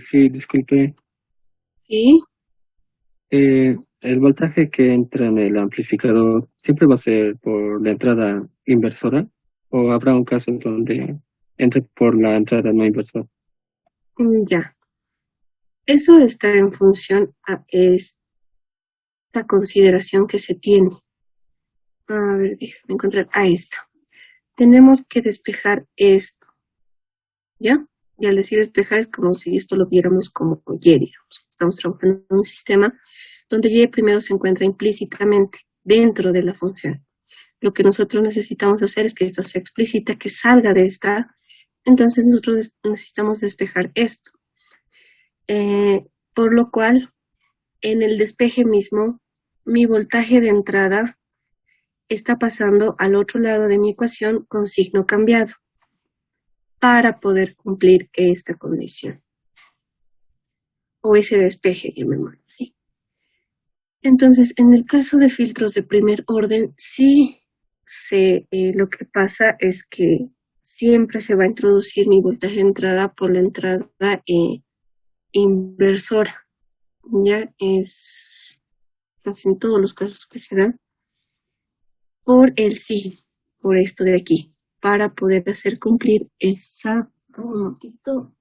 Sí, disculpe. Sí, El voltaje que entra en el amplificador siempre va a ser por la entrada inversora o habrá un caso donde entre por la entrada no inversora. ya. Eso está en función a esta consideración que se tiene. A ver, déjame encontrar a esto. Tenemos que despejar esto, ¿ya? Y al decir despejar es como si esto lo viéramos como Y, digamos. Estamos trabajando en un sistema donde Y primero se encuentra implícitamente dentro de la función. Lo que nosotros necesitamos hacer es que esta sea explícita, que salga de esta. Entonces nosotros necesitamos despejar esto. Por lo cual, en el despeje mismo, mi voltaje de entrada está pasando al otro lado de mi ecuación con signo cambiado para poder cumplir esta condición o ese despeje, llamémoslo así. Entonces, en el caso de filtros de primer orden, sí lo que pasa es que siempre se va a introducir mi voltaje de entrada por la entrada inversora. Ya es casi en todos los casos que se dan por el sí, por esto de aquí, para poder hacer cumplir esa, un momentito,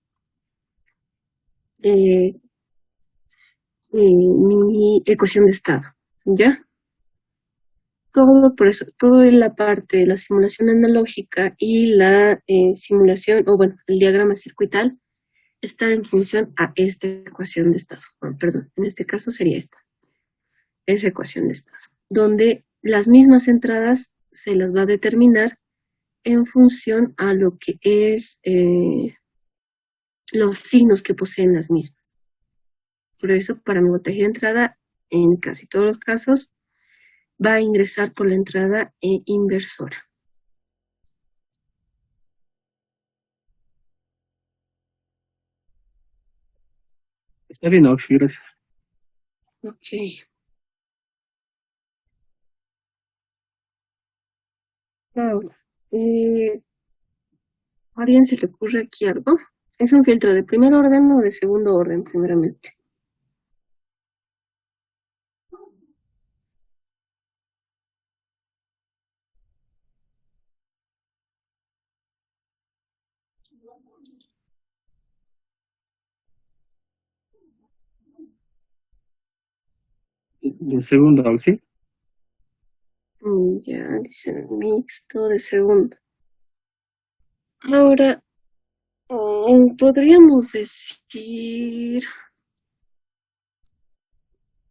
eh, mi ecuación de estado, ¿ya? Todo por eso, todo en la parte de la simulación analógica y la simulación, o bueno, el diagrama circuital está en función a esta ecuación de estado. Bueno, perdón, en este caso sería esa ecuación de estado, donde las mismas entradas se las va a determinar en función a lo que es los signos que poseen las mismas. Por eso, para mi voltaje de entrada, en casi todos los casos, va a ingresar por la entrada inversora. Está bien, Oxy, gracias. Ok. Ahora, ¿a alguien se le ocurre aquí algo? ¿Es un filtro de primer orden o de segundo orden, primeramente? De segundo, Oxy. Ya, dicen mixto de segundo. Ahora, podríamos decir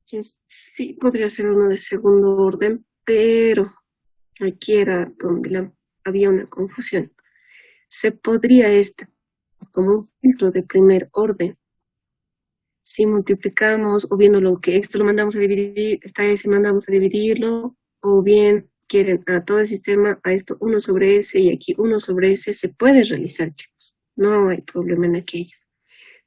que sí podría ser uno de segundo orden, pero aquí era donde había una confusión. Se podría como un filtro de primer orden. Si multiplicamos, o viendo lo que esto lo mandamos a dividir, esta S mandamos a dividirlo, o bien quieren a todo el sistema, a esto 1/S y aquí 1/S, se puede realizar, chicos. No hay problema en aquello.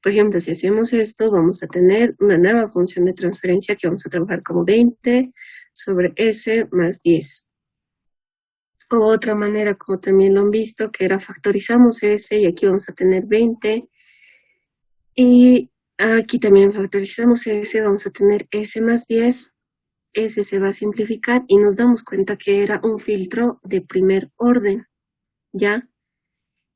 Por ejemplo, si hacemos esto, vamos a tener una nueva función de transferencia que vamos a trabajar como 20/S más 10. O otra manera, como también lo han visto, que era factorizamos S y aquí vamos a tener 20. Y aquí también factorizamos S, vamos a tener S más 10. S se va a simplificar y nos damos cuenta que era un filtro de primer orden, ¿ya?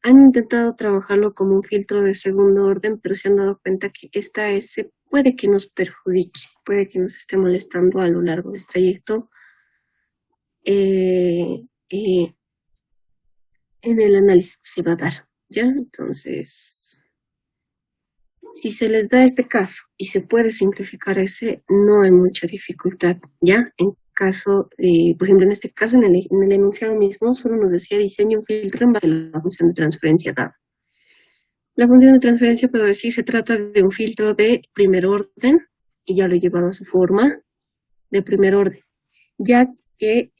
Han intentado trabajarlo como un filtro de segundo orden, pero se han dado cuenta que esta S puede que nos perjudique, puede que nos esté molestando a lo largo del trayecto eh, eh, en el análisis que se va a dar, ¿ya? Entonces, Si se les da este caso y se puede simplificar ese, no hay mucha dificultad, ¿ya? En caso, por ejemplo, en este caso, en el enunciado mismo, solo nos decía diseño un filtro en base a la función de transferencia dada. La función de transferencia, puedo decir, se trata de un filtro de primer orden, y ya lo llevaron a su forma de primer orden, ya que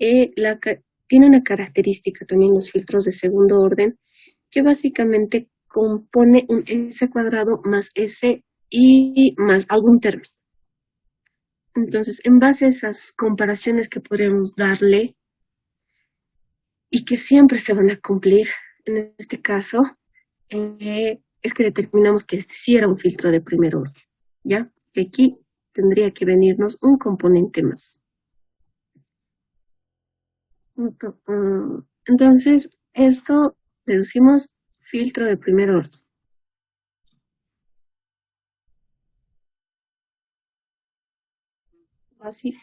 tiene una característica también los filtros de segundo orden, que básicamente compone un S cuadrado más S y más algún término. Entonces, en base a esas comparaciones que podríamos darle y que siempre se van a cumplir, en este caso, es que determinamos que este sí era un filtro de primer orden, ¿ya? Que aquí tendría que venirnos un componente más. Entonces, esto deducimos filtro de primer orden. Así,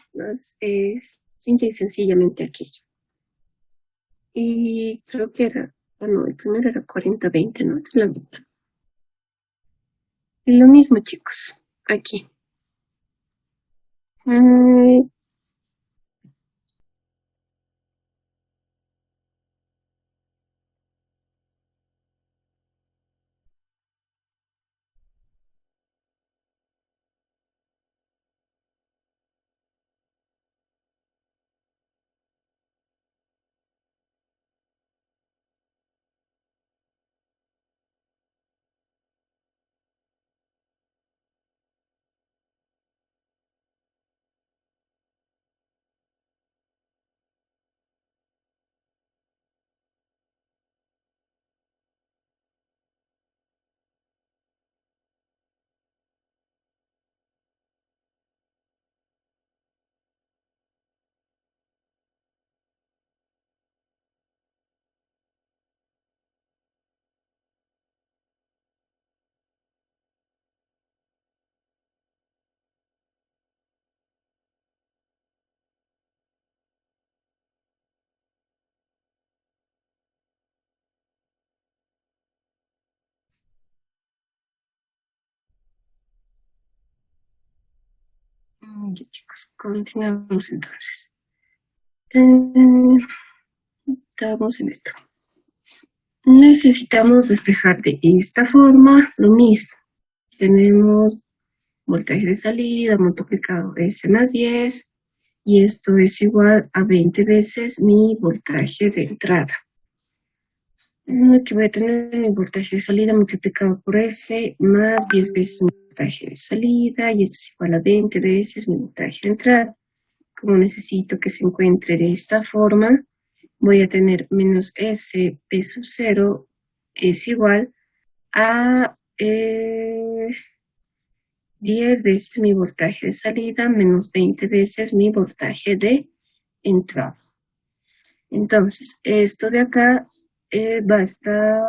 simple y sencillamente aquello. Y creo que era, bueno, el primero era 40-20, ¿no? Esta es la mitad. Y lo mismo, chicos, aquí. Ya, chicos, continuamos entonces. Estamos en esto. Necesitamos despejar de esta forma lo mismo. Tenemos voltaje de salida multiplicado S más 10, y esto es igual a 20 veces mi voltaje de entrada. Aquí voy a tener mi voltaje de salida multiplicado por S más 10 veces mi voltaje de salida, y esto es igual a 20 veces mi voltaje de entrada. Como necesito que se encuentre de esta forma, voy a tener menos S P sub 0 es igual a 10 veces mi voltaje de salida menos 20 veces mi voltaje de entrada. Entonces, esto de acá va a estar,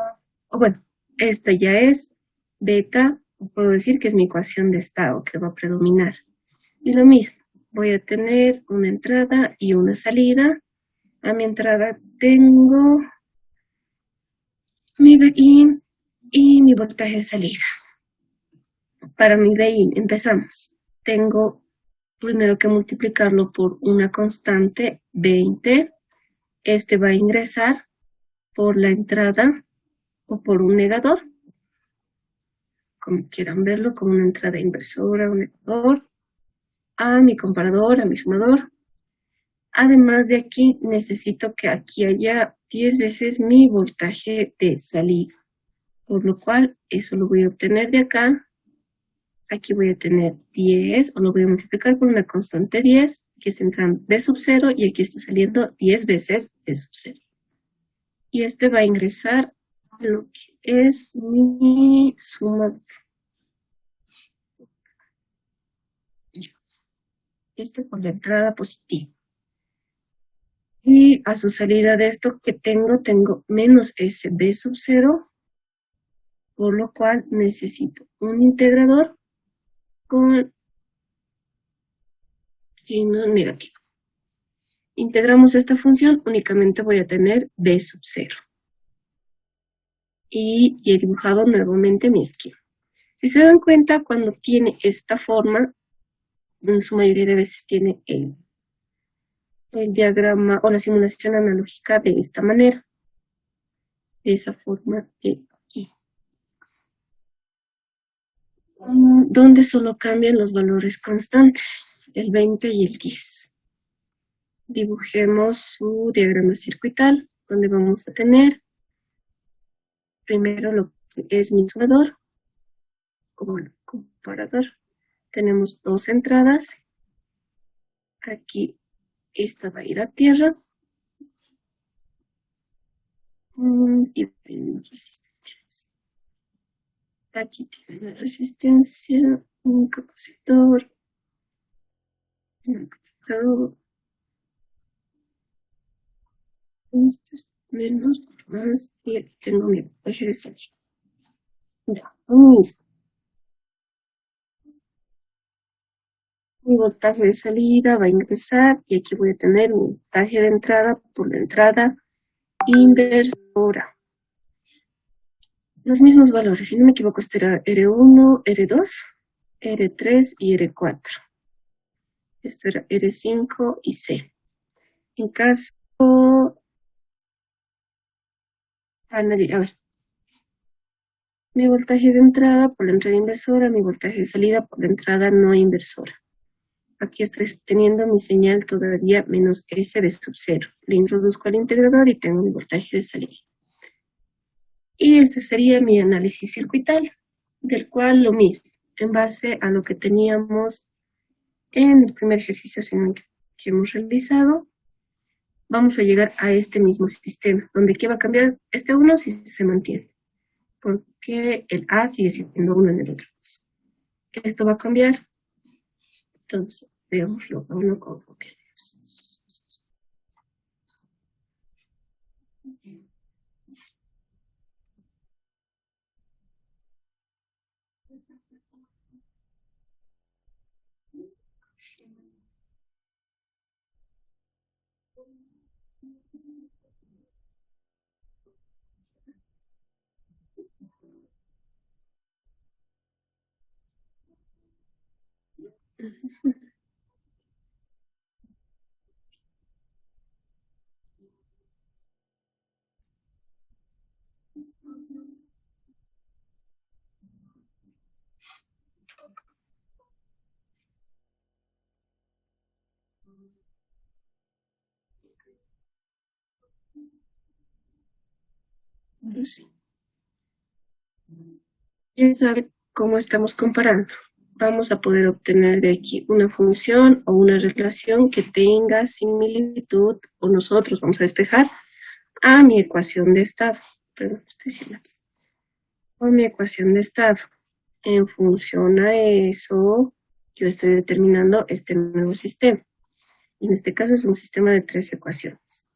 bueno, esta ya es beta, puedo decir que es mi ecuación de estado que va a predominar. Y lo mismo, voy a tener una entrada y una salida. A mi entrada tengo mi BIN y mi voltaje de salida. Para mi BIN empezamos. Tengo primero que multiplicarlo por una constante 20. Este va a ingresar por la entrada o por un negador, como quieran verlo, como una entrada inversora, un negador, a mi comparador, a mi sumador. Además de aquí, necesito que aquí haya 10 veces mi voltaje de salida, por lo cual eso lo voy a obtener de acá. Aquí voy a tener 10, o lo voy a multiplicar por una constante 10, que es entrando B sub 0, y aquí está saliendo 10 veces B sub 0. Y este va a ingresar a lo que es mi suma. Este por la entrada positiva. Y a su salida de esto que tengo menos SB sub 0, por lo cual necesito un integrador con signo negativo. Integramos esta función, únicamente voy a tener B sub 0. Y he dibujado nuevamente mi esquema. Si se dan cuenta, cuando tiene esta forma, en su mayoría de veces tiene el diagrama o la simulación analógica de esta manera, de esa forma de aquí, donde solo cambian los valores constantes, el 20 y el 10. Dibujemos su diagrama circuital, donde vamos a tener primero lo que es mi sumador, como el comparador. Tenemos dos entradas. Aquí esta va a ir a tierra. Y resistencias. Aquí tiene una resistencia, un capacitor, un amplificador. Este es menos por más. Y aquí tengo mi eje de salida. Ya, lo mismo. Mi voltaje de salida va a ingresar y aquí voy a tener mi voltaje de entrada por la entrada inversora. Los mismos valores, si no me equivoco, este era R1, R2, R3 y R4. Esto era R5 y C. En caso... a ver. Mi voltaje de entrada por la entrada inversora, mi voltaje de salida por la entrada no inversora. Aquí estoy teniendo mi señal todavía menos S de sub 0. Le introduzco al integrador y tengo mi voltaje de salida. Y este sería mi análisis circuital, del cual lo mismo, en base a lo que teníamos en el primer ejercicio que hemos realizado, vamos a llegar a este mismo sistema, donde ¿qué va a cambiar? Este 1 si se mantiene, porque el A sigue siendo 1 en el otro caso. Esto va a cambiar, entonces veámoslo a uno con tenemos. Sí. Ya sabe cómo estamos comparando. Vamos a poder obtener de aquí una función o una relación que tenga similitud, o nosotros vamos a despejar a mi ecuación de estado. Perdón, estoy sin lápiz. Por mi ecuación de estado. En función a eso, yo estoy determinando este nuevo sistema. En este caso es un sistema de 3 ecuaciones,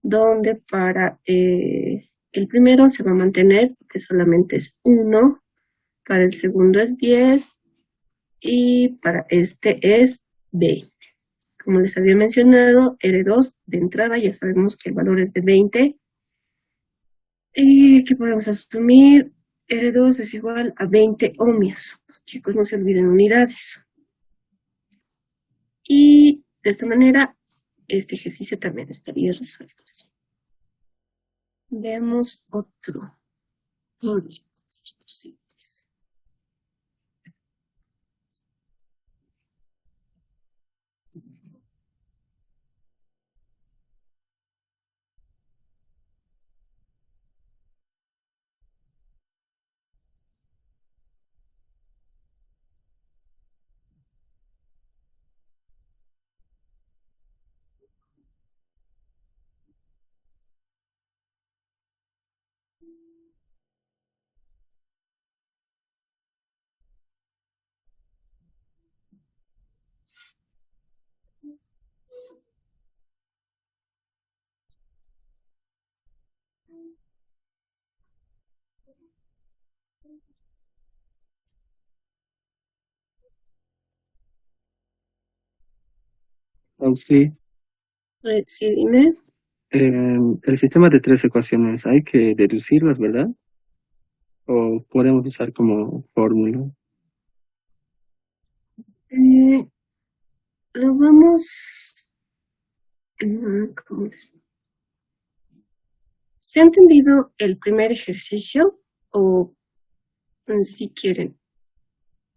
donde para el primero se va a mantener, que solamente es 1, para el segundo es 10 y para este es 20. Como les había mencionado, R2 de entrada ya sabemos que el valor es de 20. ¿Y qué podemos asumir? R2 es igual a 20 ohmios. Chicos, no se olviden unidades. Y de esta manera, este ejercicio también estaría resuelto. Veamos otro. Sí, Sí, dime. el sistema de tres ecuaciones hay que deducirlas, ¿verdad? o podemos usar como fórmula. Eh, lo vamos... ¿cómo les- ¿Se ha entendido el primer ejercicio o si quieren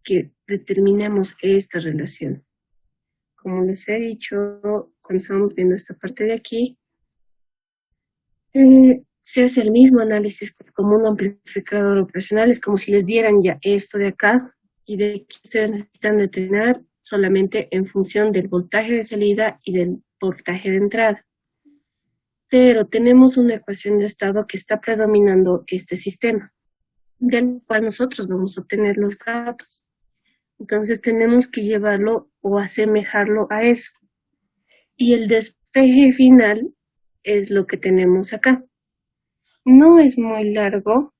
que determinemos esta relación? Como les he dicho, cuando estábamos viendo esta parte de aquí, se hace el mismo análisis como un amplificador operacional, es como si les dieran ya esto de acá y de que ustedes necesitan determinar solamente en función del voltaje de salida y del voltaje de entrada. Pero tenemos una ecuación de estado que está predominando este sistema, del cual nosotros vamos a obtener los datos. Entonces tenemos que llevarlo o asemejarlo a eso. Y el despeje final es lo que tenemos acá. No es muy largo.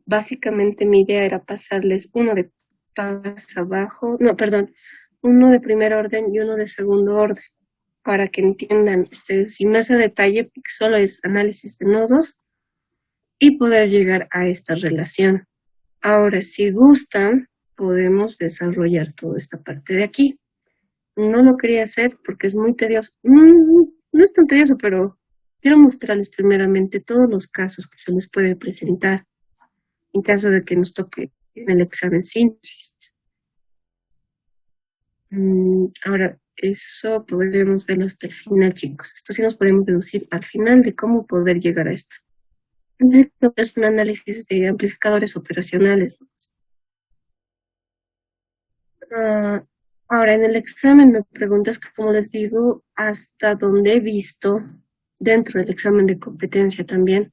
Básicamente mi idea era pasarles uno de paz abajo, no, perdón, uno de primer orden y uno de segundo orden, para que entiendan ustedes sin más a detalle, porque solo es análisis de nodos y poder llegar a esta relación. Ahora, si gustan, podemos desarrollar toda esta parte de aquí. No lo quería hacer porque es muy tedioso. No es tan tedioso, pero quiero mostrarles primeramente todos los casos que se les puede presentar en caso de que nos toque en el examen síntesis. Ahora, eso podremos verlo hasta el final, chicos. Esto sí nos podemos deducir al final de cómo poder llegar a esto. Esto es un análisis de amplificadores operacionales. Ah, ahora, en el examen me preguntas que, como les digo, hasta donde he visto, dentro del examen de competencia también,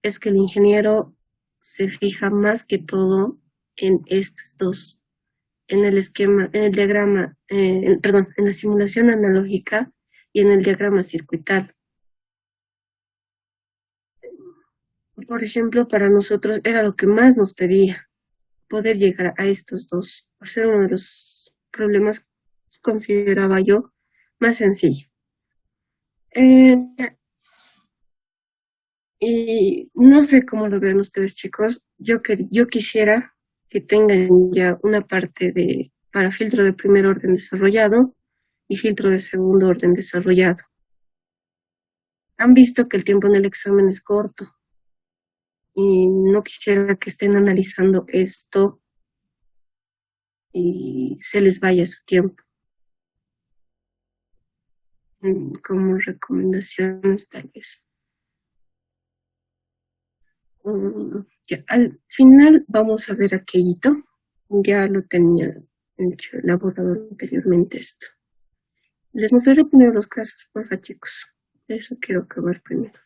es que el ingeniero se fija más que todo en estos dos, en el esquema, en el diagrama, perdón, en la simulación analógica y en el diagrama circuital. Por ejemplo, para nosotros era lo que más nos pedía, poder llegar a estos dos, por ser uno de los problemas que consideraba yo más sencillo. Eh, y no sé cómo lo ven ustedes, chicos. Yo quisiera que tengan ya una parte de para filtro de primer orden desarrollado y filtro de segundo orden desarrollado. Han visto que el tiempo en el examen es corto y no quisiera que estén analizando esto y se les vaya su tiempo. Como recomendaciones, tal vez. Ya, al final vamos a ver aquellito. Ya lo tenía hecho, elaborado anteriormente esto. Les mostraré primero los casos, porfa, chicos. Eso quiero acabar primero.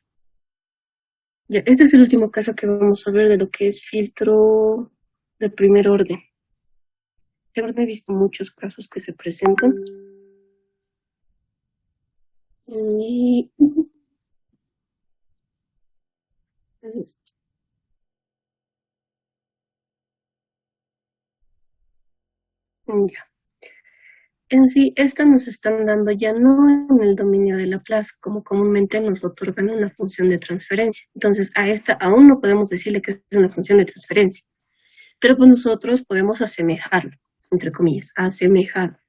Ya, este es el último caso que vamos a ver de lo que es filtro de primer orden. De verdad he visto muchos casos que se presentan. Y ya. En sí, esta nos están dando ya no en el dominio de Laplace, como comúnmente nos lo otorgan una función de transferencia. Entonces, a esta aún no podemos decirle que es una función de transferencia, pero pues nosotros podemos asemejarlo, entre comillas, asemejar.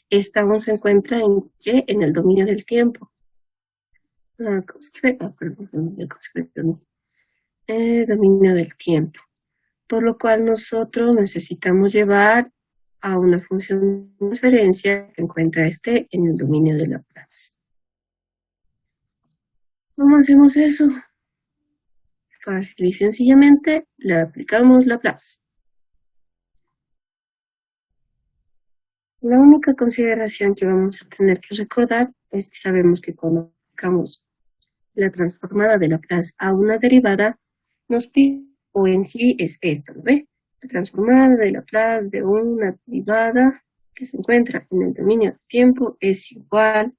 Esta aún se encuentra en ¿qué? En el dominio del tiempo. ¿Cómo se escribe? Perdón, ¿cómo se escribe? Dominio del tiempo. Por lo cual nosotros necesitamos llevar a una función de transferencia que encuentra este en el dominio de Laplace. ¿Cómo hacemos eso? Fácil y sencillamente le aplicamos Laplace. La única consideración que vamos a tener que recordar es que sabemos que cuando aplicamos la transformada de Laplace a una derivada, nos pide, o en sí es esto, ¿no ve? La transformada de Laplace de una derivada que se encuentra en el dominio del tiempo es igual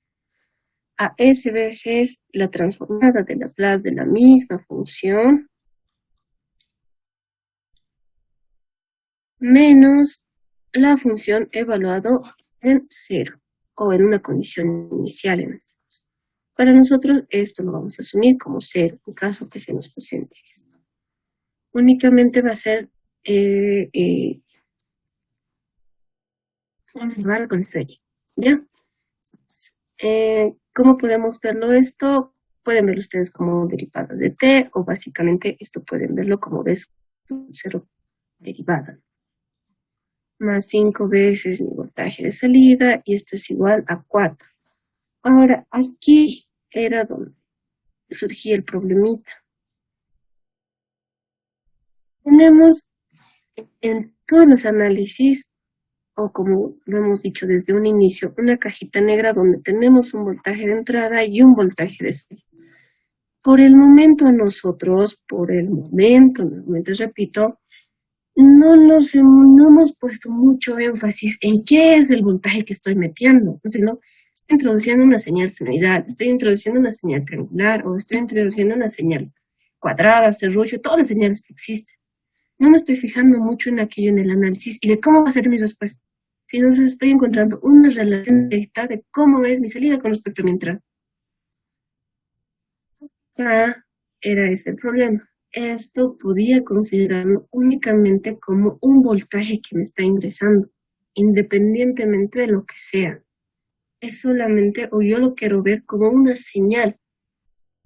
a S veces la transformada de Laplace de la misma función menos la función evaluado en cero o en una condición inicial en este caso. Para nosotros esto lo vamos a asumir como cero en caso que se nos presente esto. únicamente va a ser observar con estrella, ¿ya? ¿Cómo podemos verlo esto? Pueden verlo ustedes como derivada de t, o básicamente esto pueden verlo como b sub 0 derivada, más 5 veces mi voltaje de salida, y esto es igual a 4. Ahora, aquí era donde surgía el problemita. Tenemos en todos los análisis, o como lo hemos dicho desde un inicio, una cajita negra donde tenemos un voltaje de entrada y un voltaje de salida. Por el momento nosotros, nuevamente repito, no hemos puesto mucho énfasis en qué es el voltaje que estoy metiendo. O sea, no estoy introduciendo una señal senoidal, estoy introduciendo una señal triangular, o estoy introduciendo una señal cuadrada, serrullo, todas las señales que existen. No me estoy fijando mucho en aquello en el análisis y de cómo va a ser mi respuesta, sino estoy encontrando una relación directa de cómo es mi salida con respecto a mi entrada. Acá era ese el problema. Esto podía considerarlo únicamente como un voltaje que me está ingresando, independientemente de lo que sea. Es solamente, o yo lo quiero ver como una señal,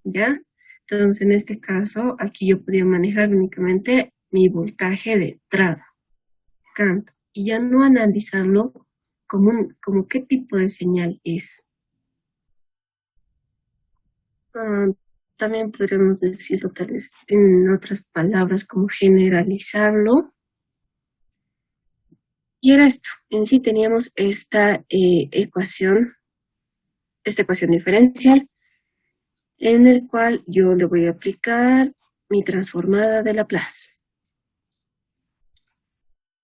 ¿ya? Entonces, en este caso, aquí yo podía manejar únicamente mi voltaje de entrada, canto, y ya no analizarlo como qué tipo de señal es. También podríamos decirlo tal vez en otras palabras, como generalizarlo. Y era esto. En sí teníamos esta ecuación diferencial, en el cual yo le voy a aplicar mi transformada de Laplace.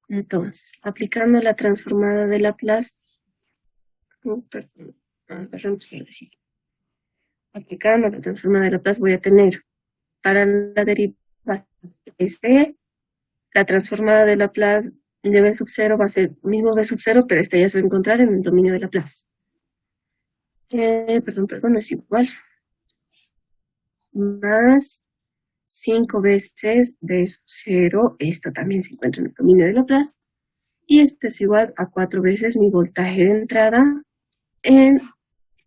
Entonces, aplicando la transformada de Laplace, aplicando la transformada de Laplace voy a tener para la derivada de la transformada de Laplace de b sub 0 va a ser mismo b sub 0, pero esta ya se va a encontrar en el dominio de Laplace. Perdón, es igual. Más 5 veces b sub 0, esto también se encuentra en el dominio de Laplace, y este es igual a 4 veces mi voltaje de entrada en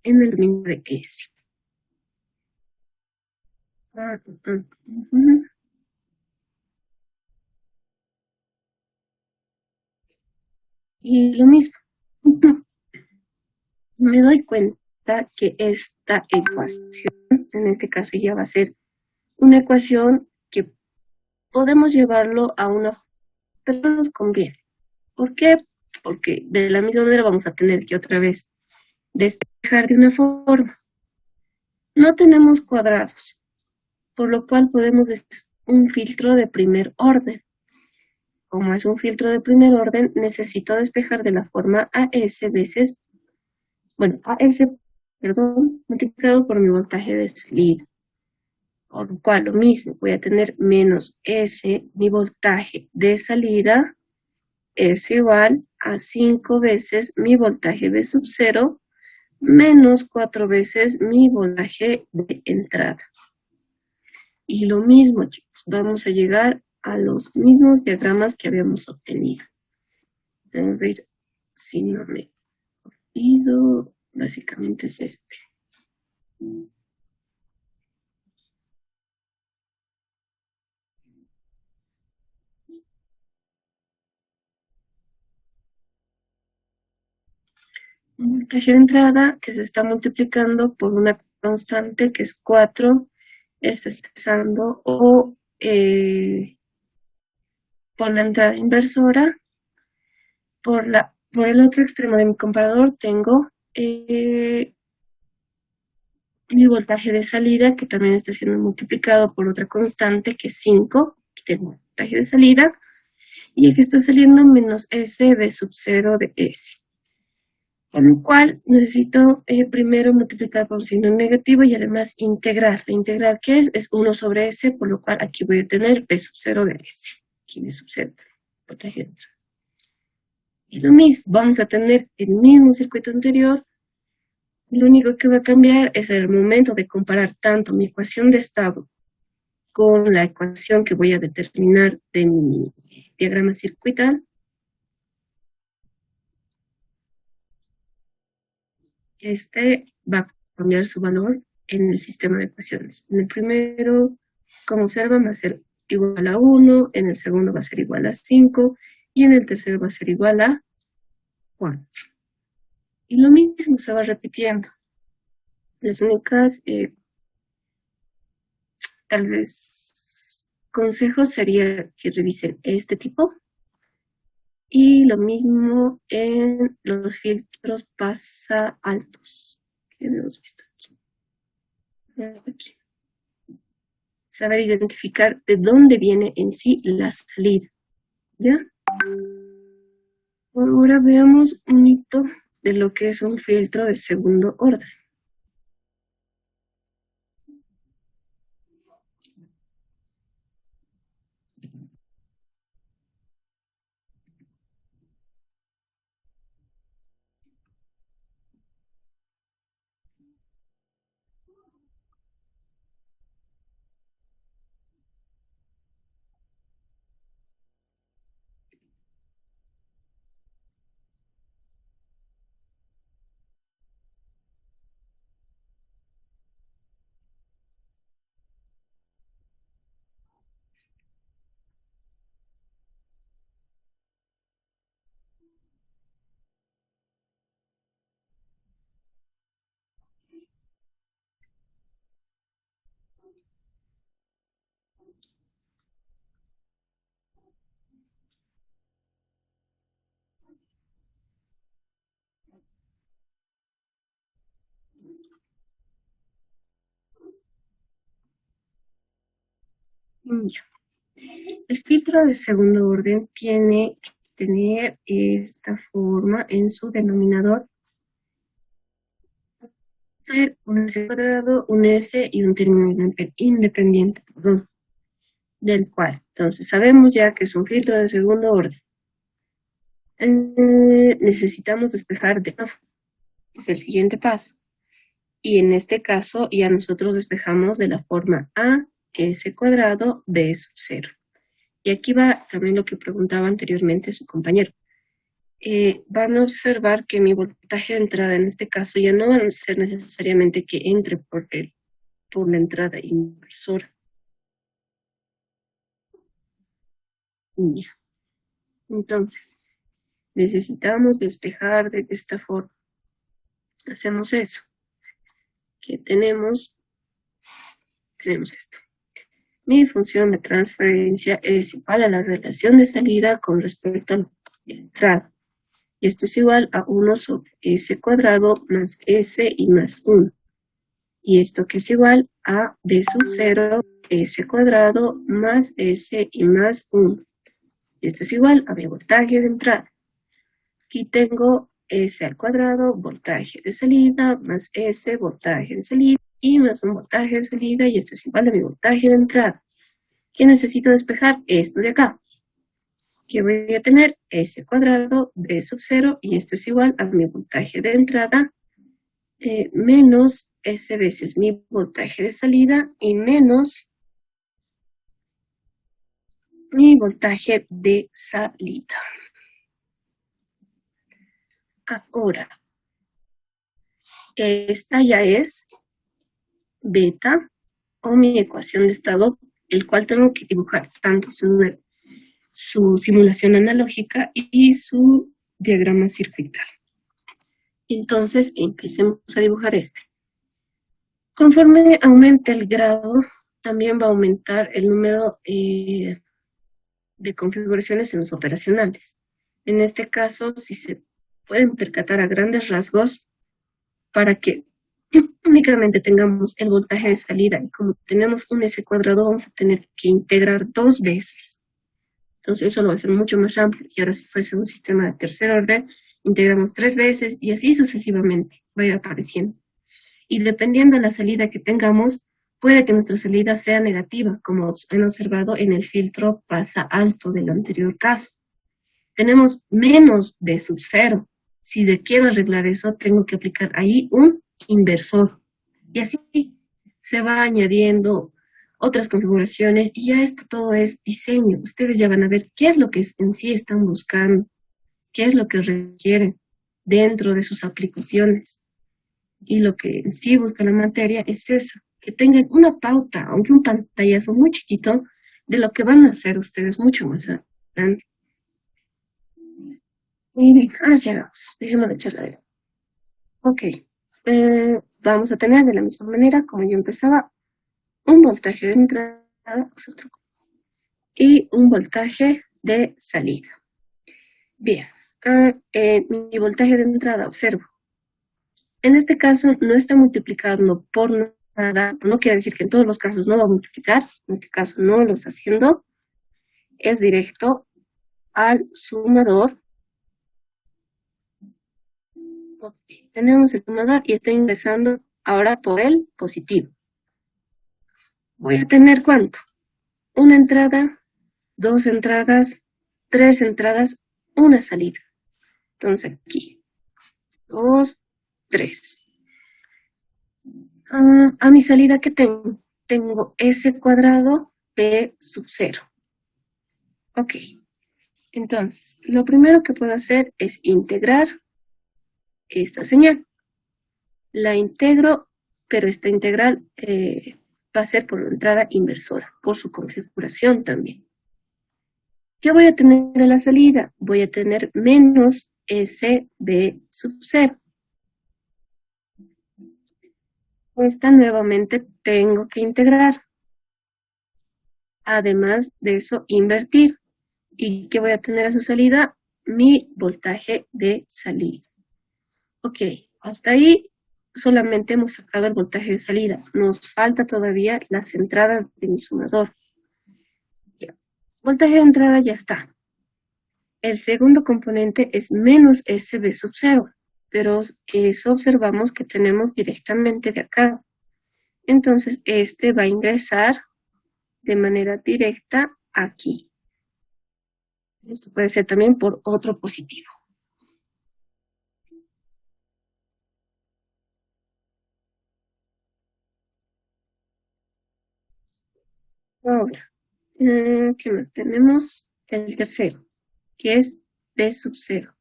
el dominio de S. Y lo mismo. Me doy cuenta que esta ecuación, en este caso ya va a ser una ecuación que podemos llevarlo a una, pero no nos conviene. ¿Por qué? Porque de la misma manera vamos a tener que otra vez despejar de una forma. No tenemos cuadrados, por lo cual podemos decir un filtro de primer orden. Como es un filtro de primer orden, necesito despejar de la forma AS veces, multiplicado por mi voltaje de salida. Por lo cual, lo mismo, voy a tener menos S, mi voltaje de salida, es igual a 5 veces mi voltaje de sub 0 menos 4 veces mi voltaje de entrada. Y lo mismo, chicos, vamos a llegar a los mismos diagramas que habíamos obtenido. A ver si no me olvido, básicamente es este. Un voltaje de entrada que se está multiplicando por una constante que es 4, está estresando, o por la entrada inversora. Por el otro extremo de mi comparador tengo mi voltaje de salida, que también está siendo multiplicado por otra constante que es 5. Aquí tengo el voltaje de salida, y aquí está saliendo menos S B sub 0 de S. Por lo cual necesito primero multiplicar por un signo negativo y además integrar. La integral que es 1 sobre S, por lo cual aquí voy a tener B sub 0 de S. Aquí B sub 0, voltaje de entrada. Y lo mismo, vamos a tener el mismo circuito anterior. Lo único que va a cambiar es el momento de comparar tanto mi ecuación de estado con la ecuación que voy a determinar de mi diagrama circuital. Este va a cambiar su valor en el sistema de ecuaciones. En el primero, como observan, va a ser igual a 1, en el segundo va a ser igual a 5 y en el tercero va a ser igual a 4. Y lo mismo se va repitiendo. Las únicas, tal vez, consejos sería que revisen este tipo. Y lo mismo en los filtros pasa altos que hemos visto aquí. Saber identificar de dónde viene en sí la salida. ¿Ya? Ahora veamos un hito de lo que es un filtro de segundo orden. Ya. El filtro de segundo orden tiene que tener esta forma en su denominador. Ser un S cuadrado, un S y un término independiente, perdón, del cual. Entonces sabemos ya que es un filtro de segundo orden. Necesitamos despejar de nuevo. Es el siguiente paso. Y en este caso ya nosotros despejamos de la forma A, S cuadrado, B sub 0. Y aquí va también lo que preguntaba anteriormente su compañero. Van a observar que mi voltaje de entrada en este caso ya no va a ser necesariamente que entre por la entrada inversora. Ya. Entonces, necesitamos despejar de esta forma. Hacemos eso. Que tenemos esto. Mi función de transferencia es igual a la relación de salida con respecto a la entrada. Y esto es igual a 1 sobre S cuadrado más S y más 1. Y esto que es igual a B sub 0, S cuadrado más S y más 1. Y esto es igual a mi voltaje de entrada. Aquí tengo S al cuadrado, voltaje de salida, más S, voltaje de salida, y más un voltaje de salida, y esto es igual a mi voltaje de entrada. ¿Qué necesito despejar? Esto de acá. Que voy a tener S cuadrado, B sub 0, y esto es igual a mi voltaje de entrada, menos S veces mi voltaje de salida, y menos mi voltaje de salida. Ahora, esta ya es beta o mi ecuación de estado, el cual tengo que dibujar tanto su simulación analógica y su diagrama circuital. Entonces, empecemos a dibujar este. Conforme aumente el grado, también va a aumentar el número de configuraciones en los operacionales. En este caso, si se pueden percatar a grandes rasgos, para que únicamente tengamos el voltaje de salida, y como tenemos un S cuadrado, vamos a tener que integrar 2 veces. Entonces eso lo va a hacer mucho más amplio. Y ahora si fuese un sistema de tercer orden, integramos 3 veces y así sucesivamente va a ir apareciendo. Y dependiendo de la salida que tengamos, puede que nuestra salida sea negativa, como han observado en el filtro pasa alto del anterior caso. Tenemos menos B sub 0. Si quiero arreglar eso, tengo que aplicar ahí un inversor. Y así se va añadiendo otras configuraciones, y ya esto todo es diseño. Ustedes ya van a ver qué es lo que en sí están buscando, qué es lo que requieren dentro de sus aplicaciones. Y lo que en sí busca la materia es eso, que tengan una pauta, aunque un pantallazo muy chiquito, de lo que van a hacer ustedes mucho más adelante. Y bien, ahora sí hagamos, dejémoslo echarla de. Ok, vamos a tener de la misma manera como yo empezaba, un voltaje de entrada, o sea, y un voltaje de salida. Bien, mi voltaje de entrada, observo. En este caso no está multiplicando por nada, no quiere decir que en todos los casos no va a multiplicar, en este caso no lo está haciendo, es directo al sumador. Ok, tenemos el sumador y está ingresando ahora por el positivo. Voy a tener ¿cuánto? Una entrada, dos entradas, tres entradas, una salida. Entonces aquí, dos, tres. A mi salida, ¿qué tengo? Tengo S cuadrado P sub 0. Ok, entonces, lo primero que puedo hacer es integrar esta señal. La integro, pero esta integral va a ser por la entrada inversora, por su configuración también. ¿Qué voy a tener a la salida? Voy a tener menos SB sub 0. Esta nuevamente tengo que integrar. Además de eso, invertir. ¿Y qué voy a tener a su salida? Mi voltaje de salida. Ok, hasta ahí solamente hemos sacado el voltaje de salida. Nos falta todavía las entradas de mi sumador. Ya. Voltaje de entrada ya está. El segundo componente es menos SB sub 0, pero eso observamos que tenemos directamente de acá. Entonces, este va a ingresar de manera directa aquí. Esto puede ser también por otro positivo. Ahora, ¿qué más tenemos? El tercero, que es B sub 0.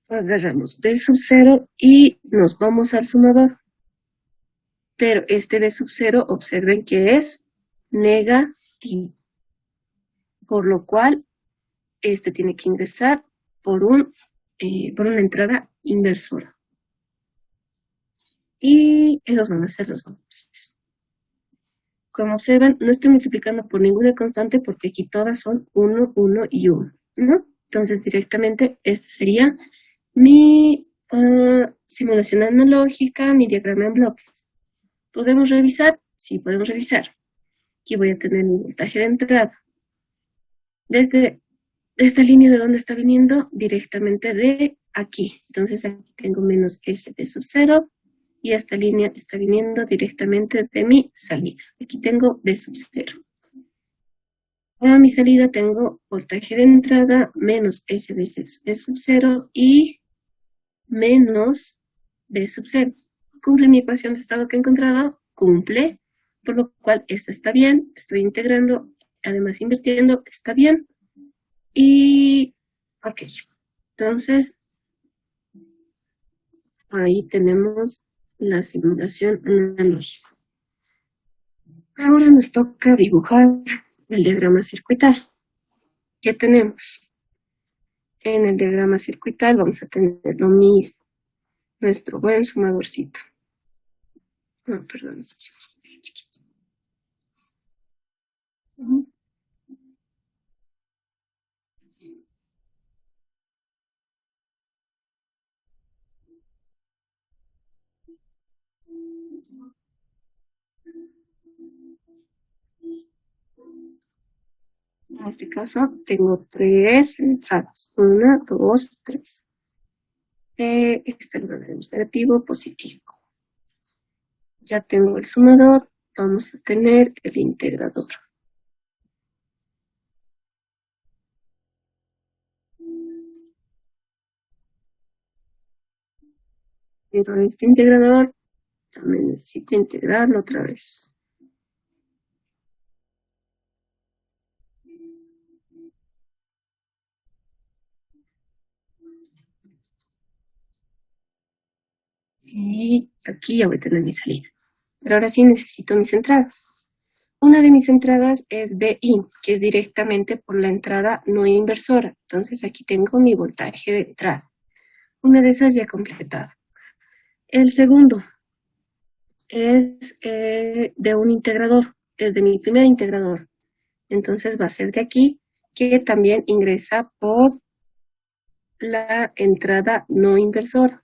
Agarramos B sub 0 y nos vamos al sumador. Pero este B sub 0, observen que es negativo. Por lo cual, este tiene que ingresar por por una entrada inversora. Y esos van a ser los valores. Como observan, no estoy multiplicando por ninguna constante porque aquí todas son 1, 1 y 1, ¿no? Entonces, directamente, este sería mi simulación analógica, mi diagrama en bloques. ¿Podemos revisar? Sí, podemos revisar. Aquí voy a tener mi voltaje de entrada. Desde esta línea de dónde está viniendo, directamente de aquí. Entonces, aquí tengo menos SB sub 0 y esta línea está viniendo directamente de mi salida. Aquí tengo B sub 0. A mi salida tengo voltaje de entrada menos SB sub 0 y menos B sub 0. ¿Cumple mi ecuación de estado que he encontrado? Cumple, por lo cual esta está bien, estoy integrando, además invirtiendo, está bien. Y, ok, entonces ahí tenemos la simulación analógica. Ahora nos toca dibujar el diagrama circuital. ¿Qué tenemos? En el diagrama circuital vamos a tener lo mismo, nuestro buen sumadorcito. No, perdón, esto es muy chiquito. En este caso tengo tres entradas. Una, dos, tres. Este lo daremos negativo, positivo. Ya tengo el sumador, vamos a tener el integrador. Pero este integrador También necesito integrarlo otra vez. Y aquí ya voy a tener mi salida. Pero ahora sí necesito mis entradas. Una de mis entradas es BI, que es directamente por la entrada no inversora. Entonces aquí tengo mi voltaje de entrada. Una de esas ya completada. El segundo es de un integrador, es de mi primer integrador. Entonces va a ser de aquí, que también ingresa por la entrada no inversora.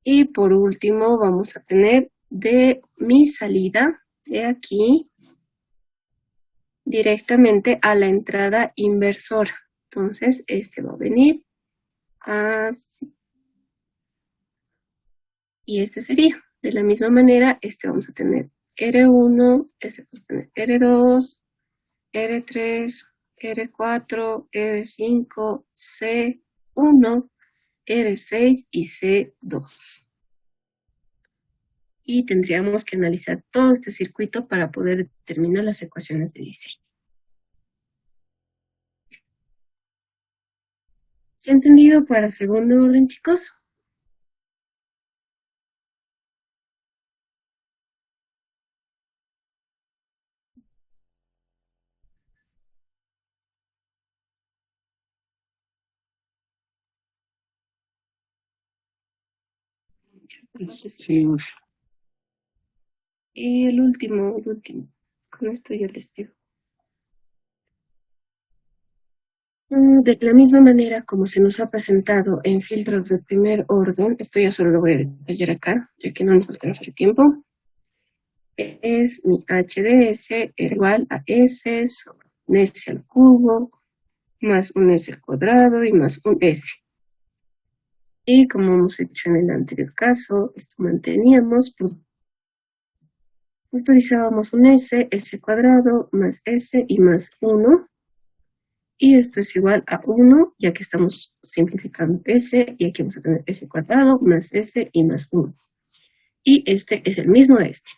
Y por último vamos a tener de mi salida de aquí directamente a la entrada inversora. Entonces este va a venir así. Y este sería. De la misma manera, este vamos a tener R1, este vamos a tener R2, R3, R4, R5, C1, R6 y C2. Y tendríamos que analizar todo este circuito para poder determinar las ecuaciones de diseño. ¿Se ha entendido para segundo orden, chicos? Sí, Y el último. Con esto yo les digo. De la misma manera como se nos ha presentado en filtros de primer orden, esto ya solo lo voy a detallar acá, ya que no nos alcanza el tiempo, es mi HDS igual a S sobre un S al cubo, más un S al cuadrado y más un S. Y como hemos hecho en el anterior caso, esto manteníamos, pues utilizábamos un S cuadrado más S y más 1. Y esto es igual a 1, ya que estamos simplificando S, y aquí vamos a tener S cuadrado más S y más 1. Y este es el mismo de este.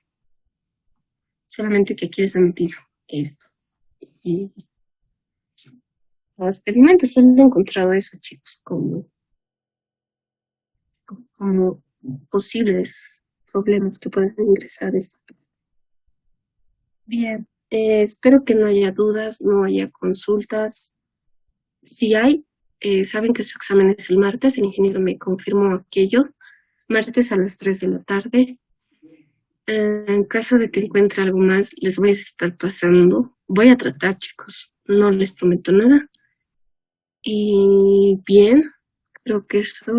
Solamente que aquí les han metido esto. Y hasta el momento solo he encontrado eso, chicos, como posibles problemas que pueden ingresar a esta. Bien, espero que no haya dudas, no haya consultas. Si hay, saben que su examen es el martes, el ingeniero me confirmó aquello, martes a las 3 de la tarde. En caso de que encuentre algo más, les voy a estar pasando. Voy a tratar, chicos, no les prometo nada. Y bien, creo que esto